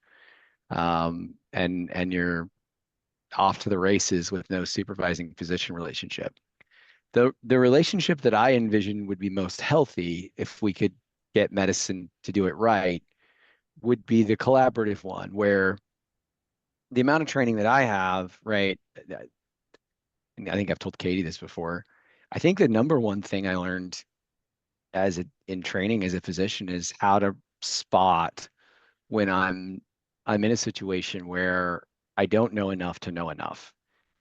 And you're off to the races with no supervising physician relationship. The relationship that I envision would be most healthy if we could get medicine to do it right would be the collaborative one, where the amount of training that I have, right? And I think I've told Katie this before. I think the number one thing I learned in training as a physician is how to spot when I'm in a situation where I don't know enough to know enough.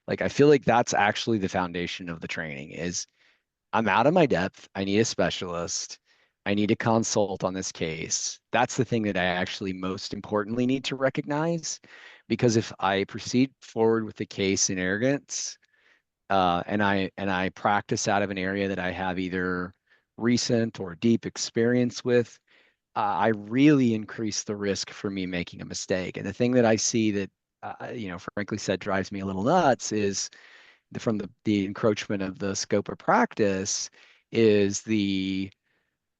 Like I feel like that's actually the foundation of the training is I'm out of my depth. I need a specialist. I need to consult on this case. That's the thing that I actually most importantly need to recognize, because if I proceed forward with the case in arrogance, and I practice out of an area that I have either recent or deep experience with, I really increase the risk for me making a mistake. And the thing that I see that, frankly said, drives me a little nuts is from the encroachment of the scope of practice is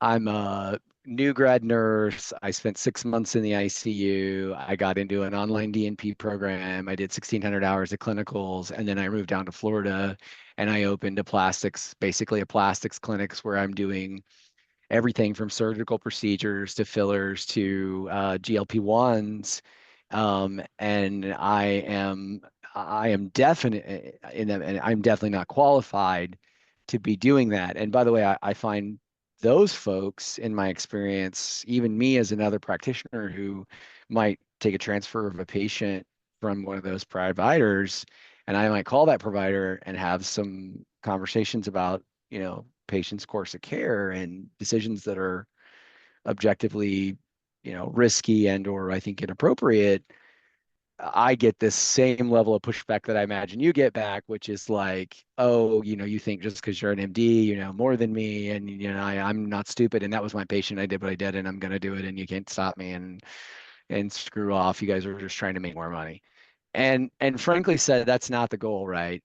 I'm a new grad nurse. I spent 6 months in the ICU. I got into an online DNP program. I did 1,600 hours of clinicals, and then I moved down to Florida and I opened basically a plastics clinics where I'm doing everything from surgical procedures to fillers to GLP-1s. And I am definite in them, and I'm definitely not qualified to be doing that. And by the way, I find those folks, in my experience, even me as another practitioner who might take a transfer of a patient from one of those providers, and I might call that provider and have some conversations about, patient's course of care and decisions that are objectively, risky and or I think inappropriate. I get this same level of pushback that I imagine you get back, which is like, oh, you think just because you're an MD, you know more than me, and I'm not stupid, and that was my patient. I did what I did, and I'm gonna do it, and you can't stop me, and screw off. You guys are just trying to make more money. And frankly said, that's not the goal, right?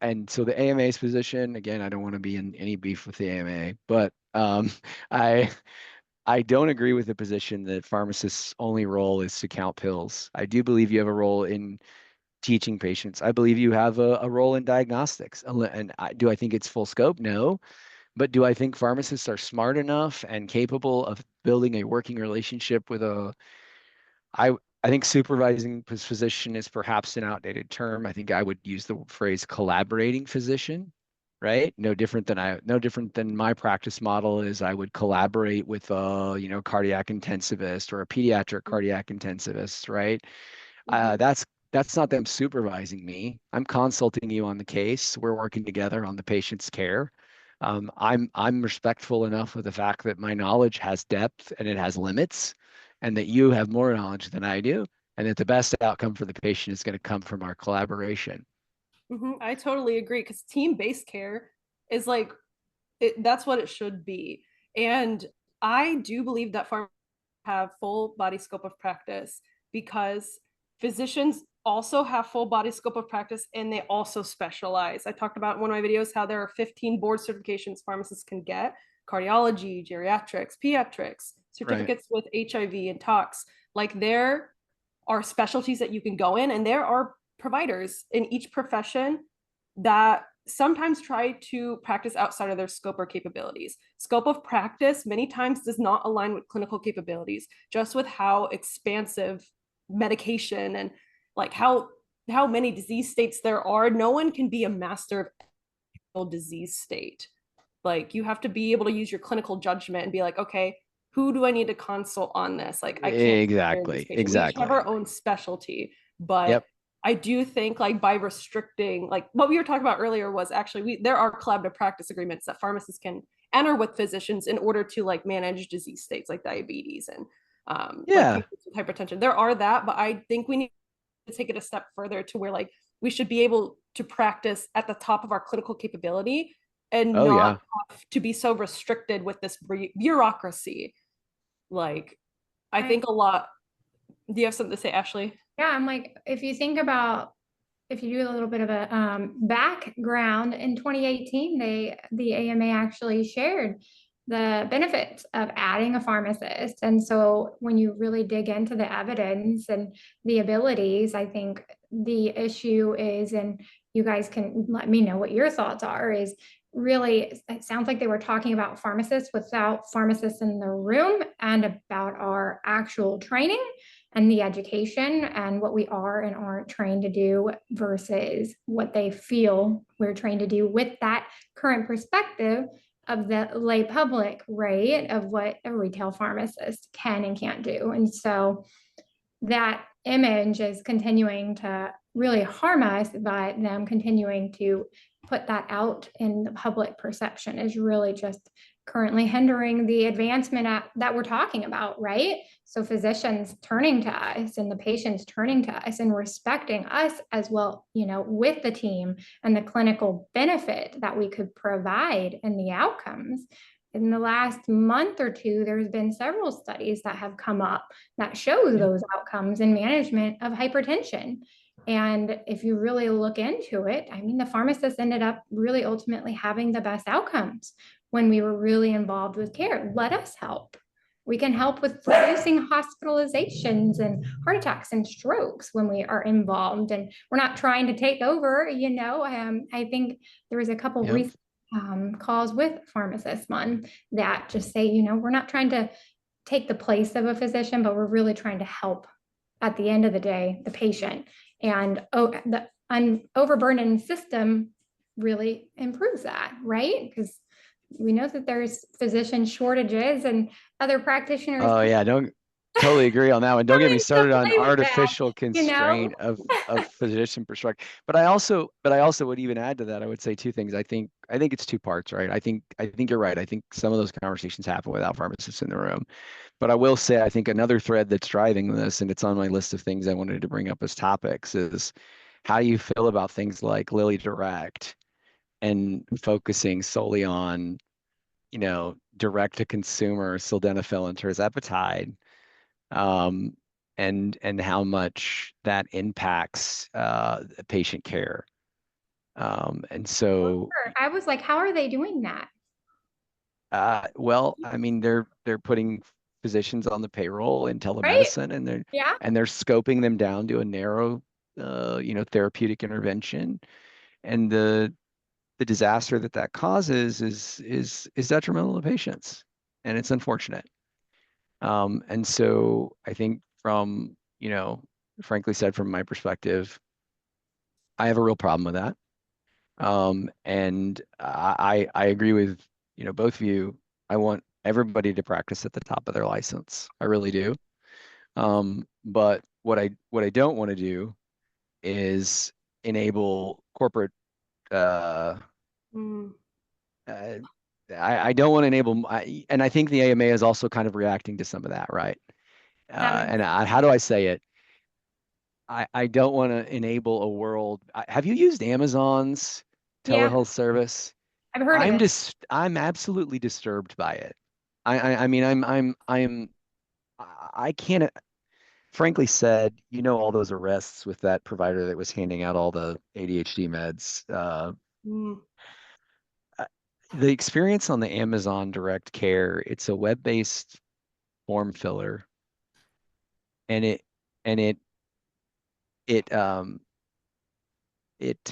And so the AMA's position, again, I don't want to be in any beef with the AMA, but I I don't agree with the position that pharmacists' only role is to count pills. I do believe you have a role in teaching patients. I believe you have a role in diagnostics. And do I think it's full scope? No. But do I think pharmacists are smart enough and capable of building a working relationship with I think supervising physician is perhaps an outdated term. I think I would use the phrase collaborating physician, right? No different than my practice model is I would collaborate with a, cardiac intensivist or a pediatric cardiac intensivist, right? That's not them supervising me. I'm consulting you on the case. We're working together on the patient's care. I'm respectful enough of the fact that my knowledge has depth and it has limits, and that you have more knowledge than I do, and that the best outcome for the patient is going to come from our collaboration. I totally agree, because team-based care is like that's what it should be. And I do believe that pharmacists have full body scope of practice, because physicians also have full body scope of practice and they also specialize. I talked about in one of my videos how there are 15 board certifications pharmacists can get: cardiology, geriatrics, pediatrics, certificates with HIV and tox. Like, there are specialties that you can go in, and there are providers in each profession that sometimes try to practice outside of their scope or capabilities. Scope of practice many times does not align with clinical capabilities, just with how expansive medication and like how many disease states there are. No one can be a master of disease state. Like, you have to be able to use your clinical judgment and be like, okay, who do I need to consult on this? Like, I can't Exactly. we each have our own specialty, but Yep. I do think, like, by restricting, like what we were talking about earlier was actually there are collaborative practice agreements that pharmacists can enter with physicians in order to like manage disease states like diabetes and like hypertension. There are that, but I think we need to take it a step further to where like we should be able to practice at the top of our clinical capability and not have to be so restricted with this bureaucracy. Like, I think a lot. Do you have something to say, Ashley? Yeah, I'm like, if you do a little bit of a background, in 2018, the AMA actually shared the benefits of adding a pharmacist. And so when you really dig into the evidence and the abilities, I think the issue is, and you guys can let me know what your thoughts are, is really, it sounds like they were talking about pharmacists without pharmacists in the room and about our actual training. and the education and what we are and aren't trained to do versus what they feel we're trained to do with that current perspective of the lay public, right? Of what a retail pharmacist can and can't do. And so that image is continuing to really harm us, but them continuing to put that out in the public perception is really just currently hindering the advancement that we're talking about, right? So physicians turning to us and the patients turning to us and respecting us as well, you know, with the team and the clinical benefit that we could provide in the outcomes. In the last month or two, there's been several studies that have come up that shows those outcomes in management of hypertension. And if you really look into it, I mean, the pharmacists ended up really ultimately having the best outcomes when we were really involved with care. Let us help. We can help with reducing hospitalizations and heart attacks and strokes when we are involved. And we're not trying to take over, you know. I think there was a couple Yep. recent calls with pharmacists on that just say, you know, we're not trying to take the place of a physician, but we're really trying to help at the end of the day, the patient. And the overburdened system really improves that, right? Because we know that there's physician shortages and other practitioners. Oh yeah, don't totally agree on that one. Don't get me Coming to started on play with that, artificial you know? constraint of physician perspective. But I also would even add to that. I would say two things. I think it's two parts, right? I think you're right. I think some of those conversations happen without pharmacists in the room. But I will say, I think another thread that's driving this, and it's on my list of things I wanted to bring up as topics, is how you feel about things like Lilly Direct and focusing solely on, you know, direct to consumer sildenafil and tirzepatide, and how much that impacts patient care. And so, I was like, how are they doing that? well, I mean, they're putting physicians on the payroll in Right? telemedicine, and Yeah. they're scoping them down to a narrow, you know, therapeutic intervention, and the disaster that causes is detrimental to patients, and it's unfortunate. And so I think from, you know, frankly said, from my perspective, I have a real problem with that. And I agree with, you know, both of you. I want everybody to practice at the top of their license. I really do. But what I don't want to do is enable corporate, Mm. I don't want to enable, and I think the AMA is also kind of reacting to some of that, right? How do I say it? I don't want to enable a world. Have you used Amazon's Yeah. telehealth service? I've heard of it. I'm absolutely disturbed by it. I mean, I can't, frankly said, you know, all those arrests with that provider that was handing out all the ADHD meds. Mm. The experience on the Amazon Direct Care, it's a web-based form filler, and it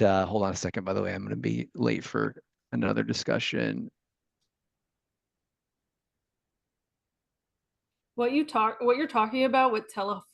hold on a second, by the way, I'm going to be late for another discussion. What you're talking about with telehealth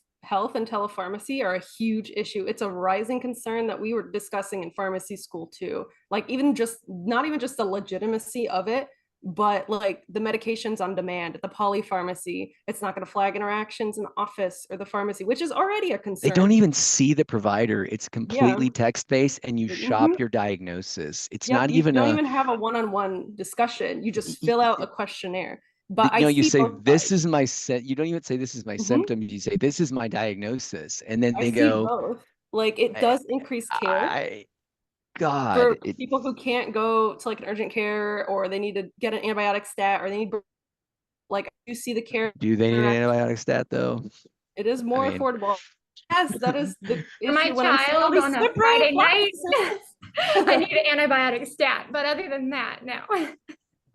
and telepharmacy are a huge issue. It's a rising concern that we were discussing in pharmacy school too. Like not even just the legitimacy of it, but like the medications on demand, the polypharmacy, it's not going to flag interactions in the office or the pharmacy, which is already a They concern. don't even see the provider. It's completely Yeah. text-based, and you shop Mhm. your diagnosis. It's Yep, not you even don't even have a one-on-one discussion. You just fill out a questionnaire. But I you know, you see say, both this sides. is my you don't even say this is my Mhm. symptom. You say, this is my diagnosis. And then I they see go, both. Like it does increase care I, God, for people who can't go to like an urgent care or they need to get an antibiotic stat or they need like you see the care. do they need an antibiotic stat though? It is I more mean, affordable. Yes, that is the For my issue when I'm seeing all child these on a separate Friday night, I classes. need an antibiotic stat. But other than that, no.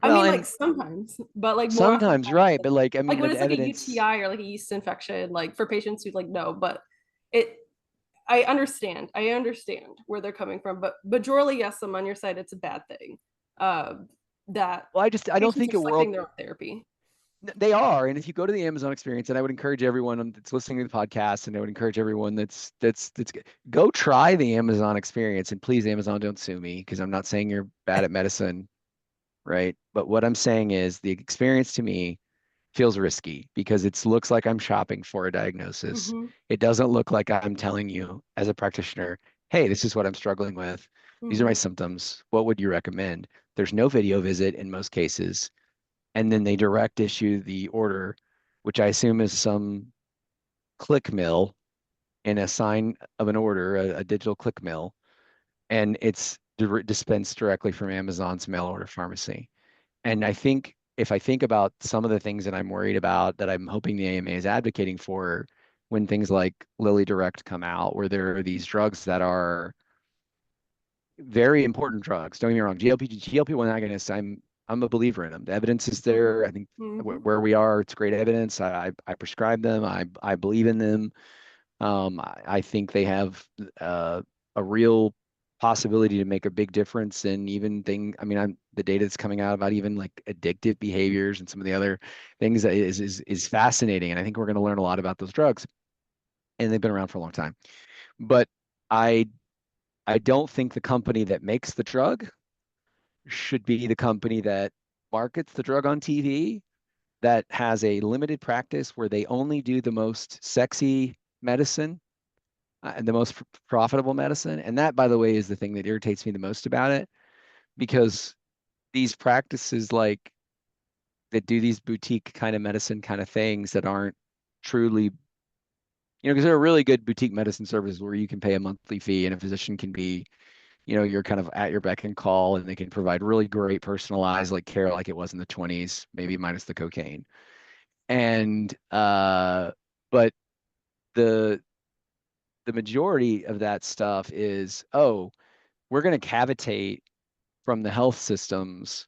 I well, mean, like and sometimes, but like more often, sometimes, right. But like, I like mean, when the it's like a evidence, UTI or like a yeast infection, like for patients who like no, but it I understand. I understand where they're coming from, but majorly, yes, I'm on your side. It's a bad thing. That well, I don't patients think are a world, selecting their own therapy. They are, and if you go to the Amazon experience, and I would encourage everyone that's listening to the podcast, and I would encourage everyone that's go try the Amazon experience. And please, Amazon, don't sue me because I'm not saying you're bad at medicine, right? But what I'm saying is the experience to me feels risky because it looks like I'm shopping for a diagnosis. Mm-hmm. It doesn't look like I'm telling you as a practitioner, hey, this is what I'm struggling with. These are my Mm-hmm. symptoms. What would you recommend? There's no video visit in most cases. And then they direct issue the order, which I assume is some click mill in a sign of an order, a digital click mill, and it's dispensed directly from Amazon's mail order pharmacy. And I think if I think about some of the things that I'm worried about that I'm hoping the AMA is advocating for when things like Lilly Direct come out, where there are these drugs that are very important drugs. Don't get me wrong, GLP-1 agonists, I'm a believer in them. The evidence is there. I think Mm-hmm. where we are, it's great evidence. I prescribe them. I believe in them. I think they have a real possibility to make a big difference in even I mean, the data that's coming out about even like addictive behaviors and some of the other things that is fascinating. And I think we're going to learn a lot about those drugs. And they've been around for a long time. But I I don't think the company that makes the drug should be the company that markets the drug on TV, that has a limited practice where they only do the most sexy medicine and the most profitable medicine. And that, by the way, is the thing that irritates me the most about it, because these practices like that do these boutique kind of medicine kind of things that aren't truly, because there are really good boutique medicine services where you can pay a monthly fee and a physician can be, you're kind of at your beck and call, and they can provide really great personalized like care like it was in the 20s, maybe minus the cocaine. And but the the majority of that stuff is, oh, we're going to cavitate from the health systems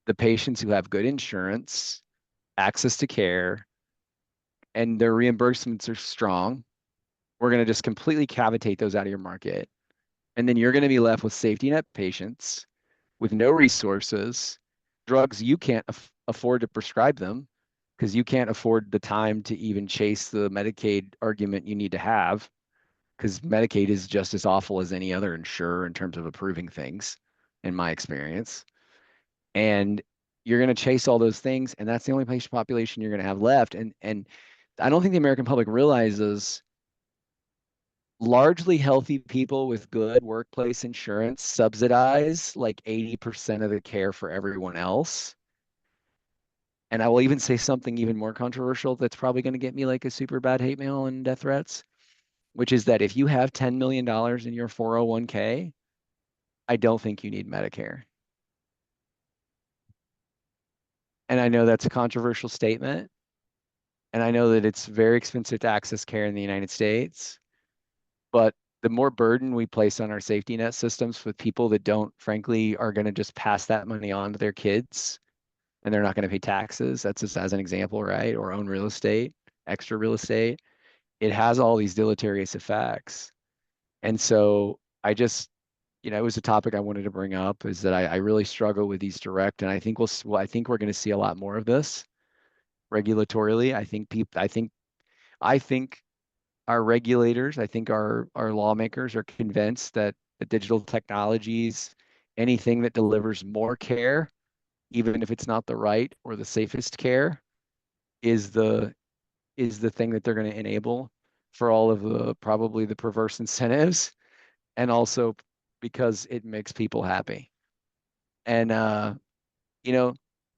the patients who have good insurance, access to care, and their reimbursements are strong. We're going to just completely cavitate those out of your market. And then you're going to be left with safety net patients with no resources, drugs you can't afford to prescribe them because you can't afford the time to even chase the Medicaid argument you need to have, because Medicaid is just as awful as any other insurer in terms of approving things, in my experience. And you're going to chase all those things, and that's the only patient population you're going to have left. And I don't think the American public realizes largely healthy people with good workplace insurance subsidize like 80% of the care for everyone else. And I will even say something even more controversial that's probably going to get me like a super bad hate mail and death threats, which is that if you have $10 million in your 401k, I don't think you need Medicare. And I know that's a controversial statement. And I know that it's very expensive to access care in the United States. But the more burden we place on our safety net systems with people that don't, frankly, are going to just pass that money on to their kids, and they're not going to pay taxes. That's just as an example, right? Or own real estate, extra real estate. It has all these deleterious effects. And so I just, it was a topic I wanted to bring up, is that I really struggle with these direct, and I think I think we're going to see a lot more of this regulatorily. I think our regulators, I think our lawmakers are convinced that the digital technologies, anything that delivers more care, even if it's not the right or the safest care, is the thing that they're going to enable for all of the probably the perverse incentives, and also because it makes people happy. And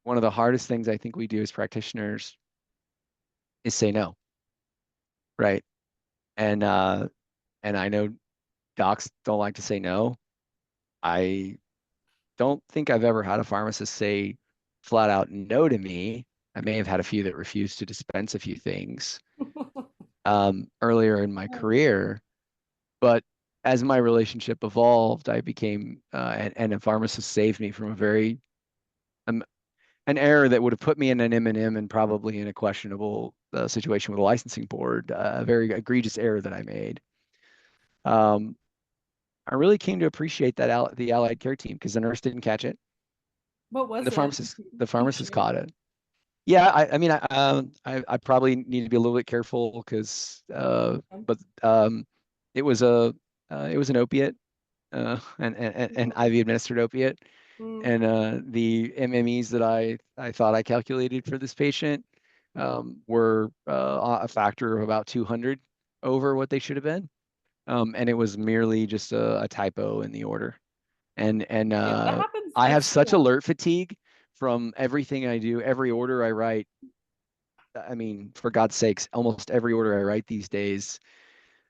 one of the hardest things I think we do as practitioners is say no, right? And I know docs don't like to say no. I don't think I've ever had a pharmacist say flat out no to me. I may have had a few that refused to dispense a few things earlier in my career, but as my relationship evolved, I became and a pharmacist saved me from a very an error that would have put me in an M&M and probably in a questionable situation with a licensing board, a very egregious error that I made. I really came to appreciate that the allied care team, because the nurse didn't catch it. What was The it? pharmacist caught it. Yeah, I probably need to be a little bit careful because, but it was an opiate, an IV administered opiate, Mm, and the MMEs that I thought I calculated for this patient were a factor of about 200 over what they should have been, and it was merely just a typo in the order, and yeah, that happens I like have such so much. alert fatigue from everything I do, every order I write. I mean, for God's sakes, almost every order I write these days.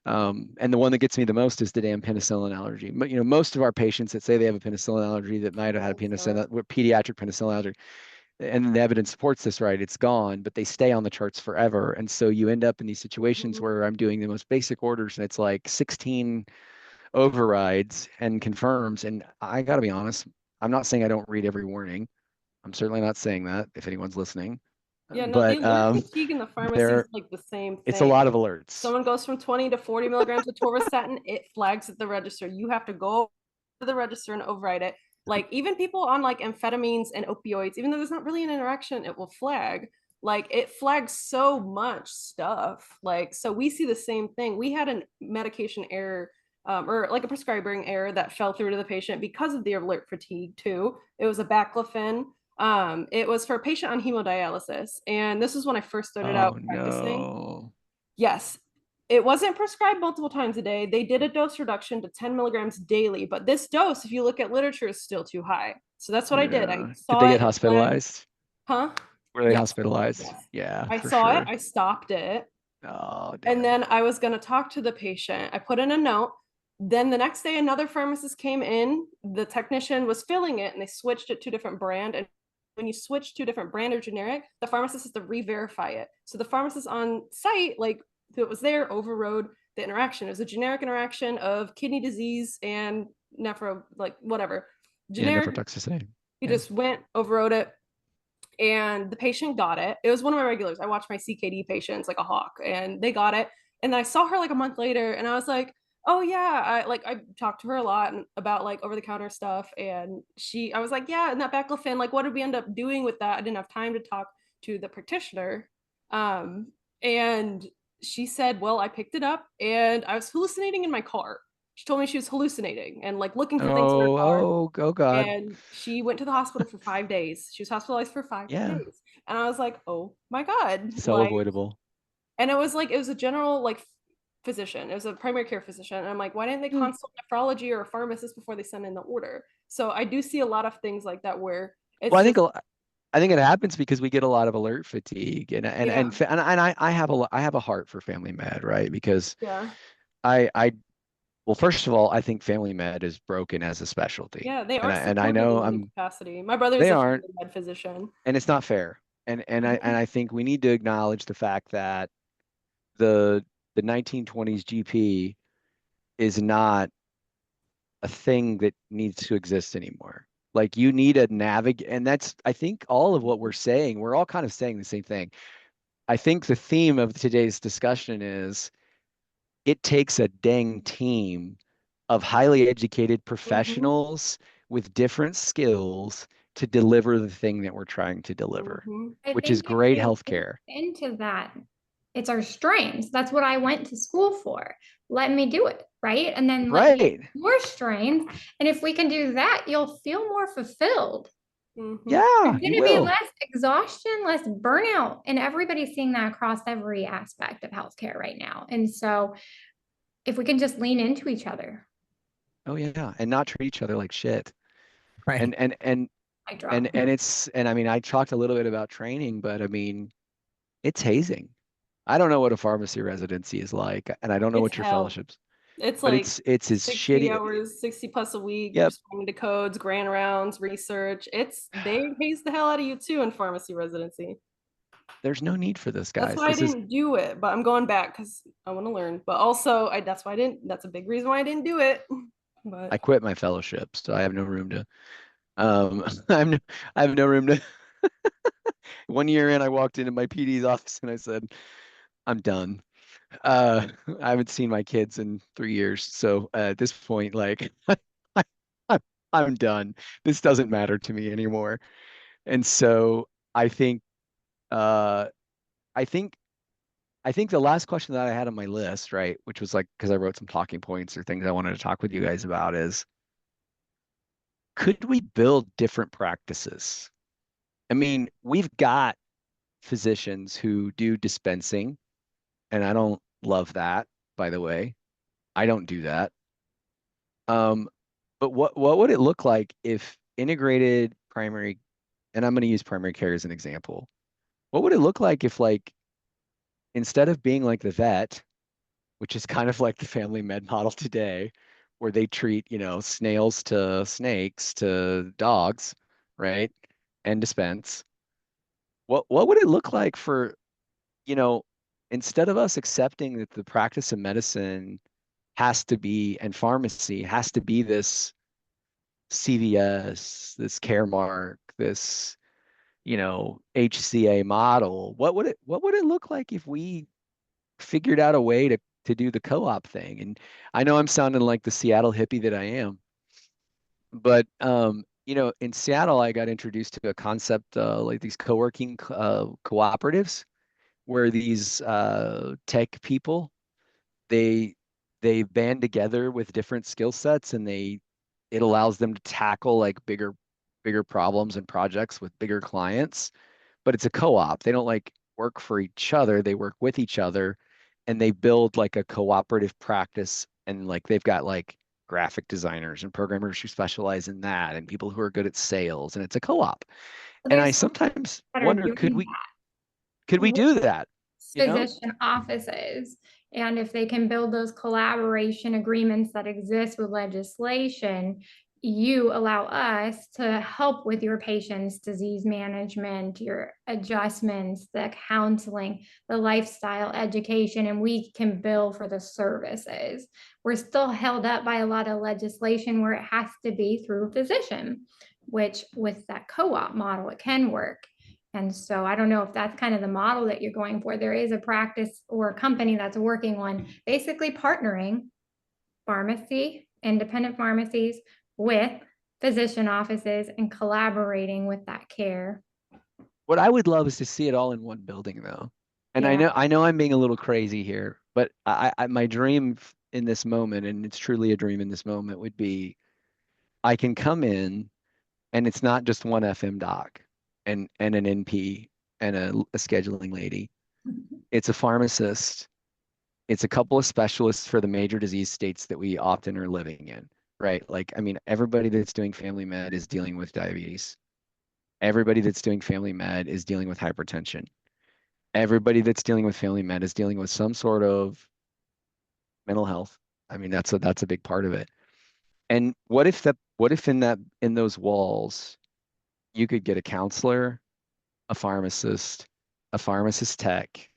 And the one that gets me the most is the damn penicillin allergy. But most of our patients that say they have a penicillin allergy that might have had a pediatric penicillin allergy, and the evidence supports this, right? It's gone, but they stay on the charts forever. And so you end up in these situations Mhm. where I'm doing the most basic orders and it's like 16 overrides and confirms. And I got to be honest, I'm not saying I don't read every warning. I'm certainly not saying that if anyone's listening. Yeah, no, the But alert fatigue in the pharmacy is there, like the same it's a thing. lot of alerts. Someone goes from 20 to 40 milligrams of torvastatin, it flags at the register. You have to go to the register and override it. Like even people on like amphetamines and opioids, even though there's not really an interaction, it will flag. Like it flags so much stuff. Like so we see the same thing. We had a medication error or like a prescribing error that fell through to the patient because of the alert fatigue too. It was a baclofen. It was for a patient on hemodialysis, and this was when I first started out Oh practicing. no. Yes, it wasn't prescribed multiple times a day. They did a dose reduction to 10 milligrams daily, but this dose, if you look at literature, is still too high. So that's what I did. I Yeah. Did they saw get it, it flagged. hospitalized? Huh? Were they Yes, hospitalized? yes. Yeah, I for saw it, sure. I stopped it, Oh, and damn. then I was going to talk to the patient. I put in a note. Then the next day, another pharmacist came in. The technician was filling it, and they switched it to a different brand. And when you switch to a different brand or generic, the pharmacist has to re-verify it. So the pharmacist on site, like who was there, overrode the interaction. It was a generic interaction of kidney disease and nephro, like whatever. Yeah, Generic. nephrotoxicity. He Yeah. just went, overrode it, and the patient got it. It was one of my regulars. I watch my CKD patients like a hawk, and they got it. And I saw her like a month later, and I was like, "Oh yeah," I talked to her a lot about like over the counter stuff, and I was like, "Yeah," and that baclofen, like, what did we end up doing with that? I didn't have time to talk to the practitioner, and she said, "Well, I picked it up, and I was hallucinating in my car." She told me she was hallucinating and like looking for things in her car, Oh God. and she went to the hospital for 5 days. She was hospitalized for five Yeah. days. And I was like, oh my God. So Like, avoidable. and it was a general like physician. It was a primary care physician. And I'm like, why didn't they Hmm. consult nephrology or a pharmacist before they send in the order? So I do see a lot of things like that where Well, it's just, I think it happens because we get a lot of alert fatigue, yeah, and I have a heart for family med, right? Because yeah, I well, first of all, I think family med is broken as a specialty, yeah. They and aren't I supported know in any capacity. My brother is they a aren't, family med physician. and it's not fair. And Mhm. I think we need to acknowledge the fact that the the 1920s GP is not a thing that needs to exist anymore. Like you need a navigate, and that's I think all of what we're saying, we're all kind of saying the same thing. I think the theme of today's discussion is it takes a dang team of highly educated Mhm. professionals with different skills to deliver the thing that we're trying to deliver, Mhm. I which is think if great we lean healthcare. into that, it's our strengths. That's what I went to school for. Let me do it, right? And then let me Right. your strengths. And if we can do that, you'll feel more fulfilled. Mhm. There's Yeah, you going to be will. less exhaustion, less burnout, and everybody's seeing that across every aspect of healthcare right now. And so, if we can just lean into each other, Oh yeah, and not treat each other like shit. Right. And and and I drop. and I mean I talked a little bit about training, but I mean it's hazing. I don't know what a pharmacy residency is like, and I don't know It's what your hell. fellowships, It's but like it's as 60 shitty. hours, 60 plus a week, Yep, responding to codes, grand rounds, research. They haze the hell out of you too in pharmacy residency. there's no need for this, That's guys. why I This is didn't do it, but I'm going back because I want to learn. But also, that's why I didn't. That's a big reason why I didn't do it. But I quit my fellowship, so I have no room to I'm no, I have no room to 1 year in I walked into my PD's office and I said, I'm done. Uh I haven't seen my kids in 3 years. So at this point, like I'm, I'm done. This doesn't matter to me anymore. And so I think I think the last question that I had on my list, right, which was like, because I wrote some talking points or things I wanted to talk with you guys about is, could we build different practices? I mean, we've got physicians who do dispensing, and I don't love that, by the way. I don't do that. But what would it look like if integrated primary, and I'm going to use primary care as an example. What would it look like if, like, instead of being like the vet, which is kind of like the family med model today, where they treat, snails to snakes to dogs, right? And dispense. What would it look like for, you know, instead of us accepting that the practice of medicine has to be, and pharmacy has to be this CVS, this Caremark, this, HCA model, what would it look like if we figured out a way to do the co-op thing? And I know I'm sounding like the Seattle hippie that I am, but in Seattle, I got introduced to a concept like these co-working cooperatives, where these tech people, they they band together with different skill sets, and it allows them to tackle like bigger problems and projects with bigger clients. But it's a co-op. They don't like work for each other, they work with each other, and they build like a cooperative practice. And like they've got like graphic designers and programmers who specialize in that, and people who are good at sales, and it's a co-op. And I There's some sometimes that are wonder, could doing we that. do that? You know? Physician offices. And if they can build those collaboration agreements that exist with legislation, you allow us to help with your patient's disease management, your adjustments, the counseling, the lifestyle education, and we can bill for the services. We're still held up by a lot of legislation where it has to be through a physician, which with that co-op model, it can work. And so I don't know if that's kind of the model that you're going for. There is a practice or a company that's working on basically partnering independent pharmacies with physician offices and collaborating with that care. What I would love is to see it all in one building, though. And Yeah. I know I'm being a little crazy here, but my dream in this moment, and it's truly a dream in this moment, would be I can come in, and it's not just one FM doc and an NP and a scheduling lady. It's a pharmacist. It's a couple of specialists for the major disease states that we often are living in, right? Like, I mean, everybody that's doing family med is dealing with diabetes. Everybody that's doing family med is dealing with hypertension. Everybody that's dealing with family med is dealing with some sort of mental health. I mean, that's a big part of it. And what if in those walls you could get a counselor, a pharmacist tech,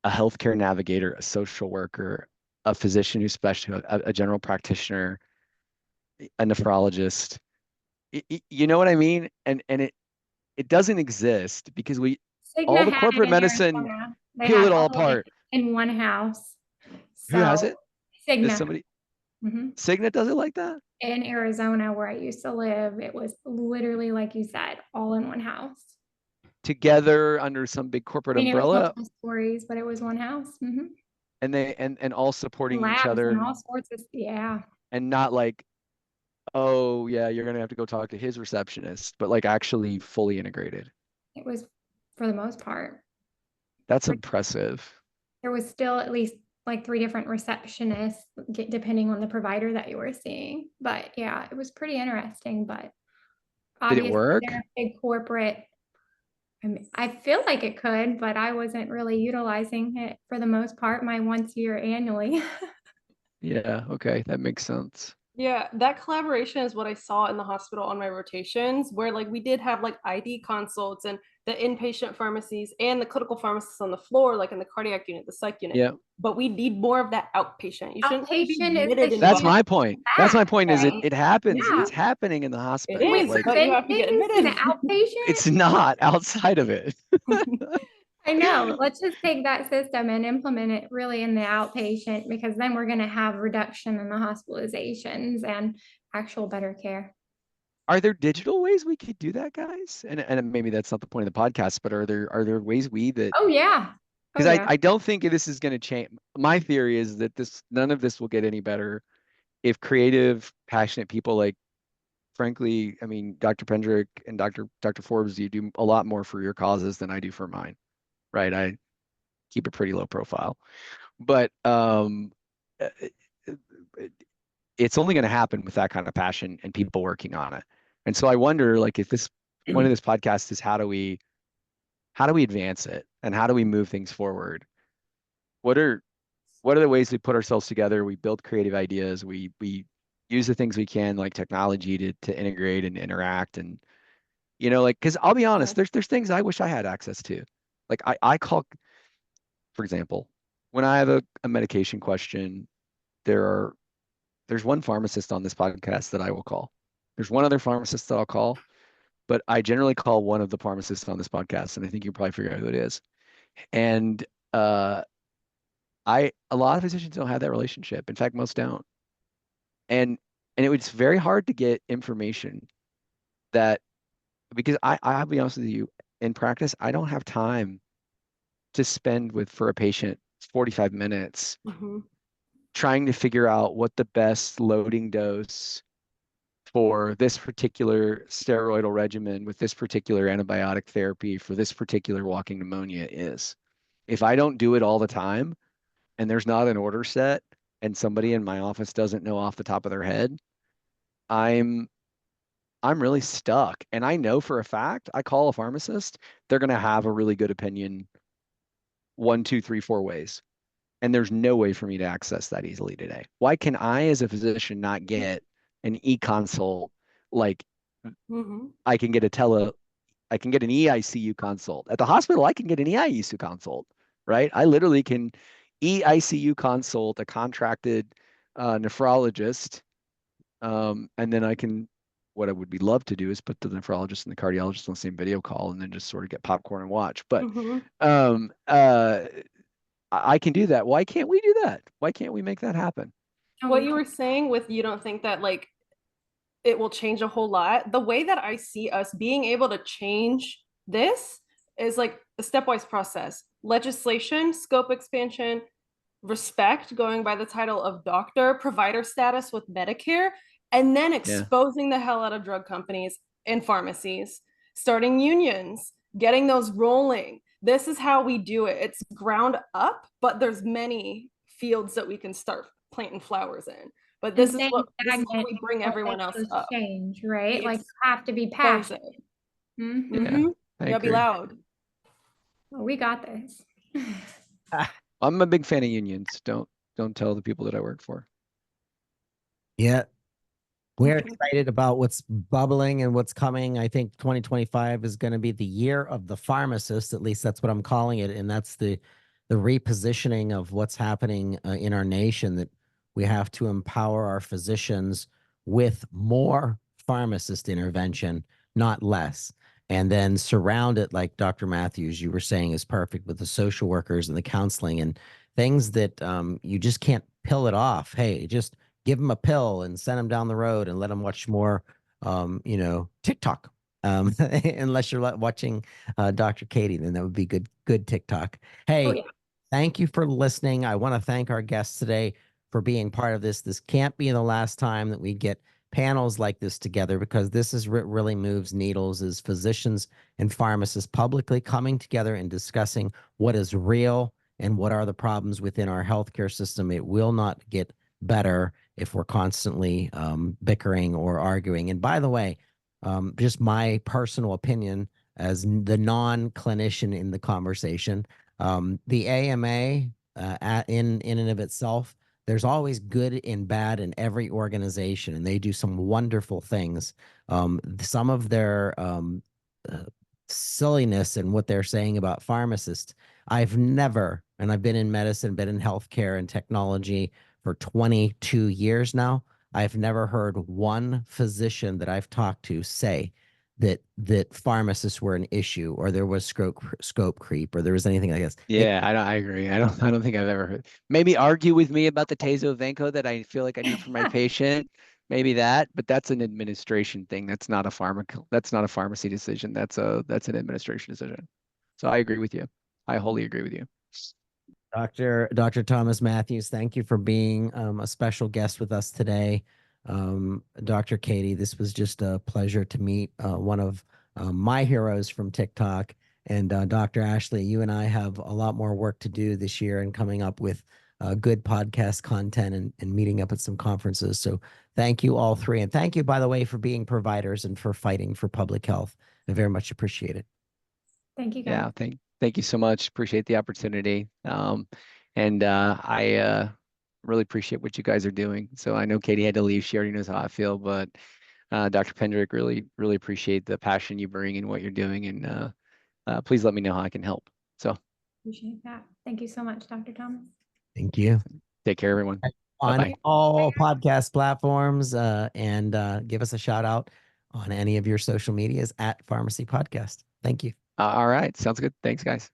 a healthcare navigator, a social worker, a physician who's a general practitioner, a nephrologist. You know what I mean? And it doesn't exist because all Cigna the had it corporate in medicine Arizona. They peel had it all all of it apart. in one house. Who has So it? Is Cigna. somebody Mhm. Cigna does it like that? In Arizona, where I used to live, it was literally, like you said, all in one house. Together under some big corporate I mean, it was umbrella, multiple stories, but it was one house. and they and all supporting each Labs other, and all sorts of, yeah. and not like, oh yeah, you're gonna have to go talk to his receptionist, but like actually fully integrated. It was for the most part. That's impressive. There was still at least like 3 different receptionists, depending on the provider that you were seeing. But yeah, it was pretty interesting. But Did it obviously, work? they're a big corporate. I mean, I feel like it could, but I wasn't really utilizing it for the most part. My once a year annually. Yeah, okay, that makes sense. Yeah, that collaboration is what I saw in the hospital on my rotations, where like we did have like ID consults and the inpatient pharmacies and the clinical pharmacists on the floor, like in the cardiac unit, the psych unit. Yeah. But we need more of that outpatient. You shouldn't be Outpatient is admitted the into That's a my point. That's my point is Right. it happens. Yeah. It's happening in the It hospital. is, Like, but you have to get Prevent things in admitted. outpatient. it's not outside of it. I know. Let's just take that system and implement it really in the outpatient, because then we're going to have reduction in the hospitalizations and actual better care. are there digital ways we could do that, guys? And maybe that's not the point of the podcast, but are there ways that, Oh, yeah. Oh, because yeah. I don't think this is going to change. My theory is that none of this will get any better if creative, passionate people like, frankly, I mean, Dr. Pendrick and Dr. Forbes, you do a lot more for your causes than I do for mine, right? I keep a pretty low profile, but uh, it's only going to happen with that kind of passion and people working on it. And so I wonder, like, if this one of this podcast is how do we advance it and how do we move things forward? What are the ways we put ourselves together? We build creative ideas. We use the things we can, like technology, to integrate and interact. And like, because I'll be honest, there's things I wish I had access to. Like I call, for example, when I have a medication question, there's one pharmacist on this podcast that I will call. There's one other pharmacist that I'll call, but I generally call one of the pharmacists on this podcast, and I think you'll probably figure out who it is. And a lot of physicians don't have that relationship. In fact, most don't. And it's very hard to get information that, because I'll be honest with you, in practice, I don't have time to spend for a patient 45 minutes trying to figure out what the best loading dose for this particular steroidal regimen with this particular antibiotic therapy for this particular walking pneumonia is. If I don't do it all the time and there's not an order set and somebody in my office doesn't know off the top of their head, I'm really stuck. And I know for a fact, I call a pharmacist, they're going to have a really good opinion 1, 2, 3, 4 ways. And there's no way for me to access that easily today. Why can I, as a physician, not get an e-consult? Like I can get an EICU consult. At the hospital, I can get an EICU consult, right? I literally can EICU consult a contracted nephrologist. And then what I would love to do is put the nephrologist and the cardiologist on the same video call and then just sort of get popcorn and watch. But I can do that. Why can't we do that? Why can't we make that happen? What you were saying with you don't think that like it will change a whole lot. The way that I see us being able to change this is like a stepwise process. Legislation, scope expansion, respect, going by the title of doctor, provider status with Medicare, and then exposing the hell out of drug companies and pharmacies, starting unions, getting those rolling. This is how we do it. It's ground up, but there's many fields that we can start planting flowers in. But this is what we bring everyone else up. Change, right? Like you have to be passionate. You gotta be loud. Well, we got this. I'm a big fan of unions. Don't tell the people that I work for. Yeah. We're excited about what's bubbling and what's coming. I think 2025 is going to be the year of the pharmacist. At least that's what I'm calling it. And that's the repositioning of what's happening in our nation, that we have to empower our physicians with more pharmacist intervention, not less. And then surround it, like Dr. Matthews, you were saying, is perfect, with the social workers and the counseling and things that you just can't pill it off. Hey, just give them a pill and send them down the road and let them watch more, TikTok. Unless you're watching Dr. Katie, then that would be good TikTok. Hey, thank you for listening. I want to thank our guests today for being part of this. This can't be the last time that we get panels like this together, because this is what really moves needles, is physicians and pharmacists publicly coming together and discussing what is real and what are the problems within our healthcare system. It will not get better if we're constantly bickering or arguing. And by the way, just my personal opinion as the non-clinician in the conversation, the AMA in and of itself, there's always good and bad in every organization, and they do some wonderful things. Some of their silliness and what they're saying about pharmacists, I've never, and I've been in medicine, been in healthcare and technology for 22 years now, I've never heard one physician that I've talked to say that pharmacists were an issue, or there was scope creep, or there was anything like this. Yeah, I agree. I don't think I've ever heard. Maybe argue with me about the Tazo Vanco that I feel like I need for my patient, maybe that, but that's an administration thing. That's not a that's not a pharmacy decision. That's an administration decision. So I agree with you. I wholly agree with you. Dr. Thomas Matthews, thank you for being a special guest with us today. Dr. Katie, this was just a pleasure to meet one of my heroes from TikTok. And Dr. Ashley, you and I have a lot more work to do this year and coming up with good podcast content and meeting up at some conferences. So thank you all three. And thank you, by the way, for being providers and for fighting for public health. I very much appreciate it. Thank you, guys. Yeah, thank you so much. Appreciate the opportunity. And I really appreciate what you guys are doing. So I know Katie had to leave. She already knows how I feel, but Dr. Pendrick, really appreciate the passion you bring in what you're doing. And please let me know how I can help. So Appreciate that. Thank you so much, Dr. Thomas. Thank you. take care, everyone. On Bye-bye. all podcast platforms, and give us a shout out on any of your social medias at Pharmacy Podcast. Thank you. All right. Sounds good. Thanks, guys.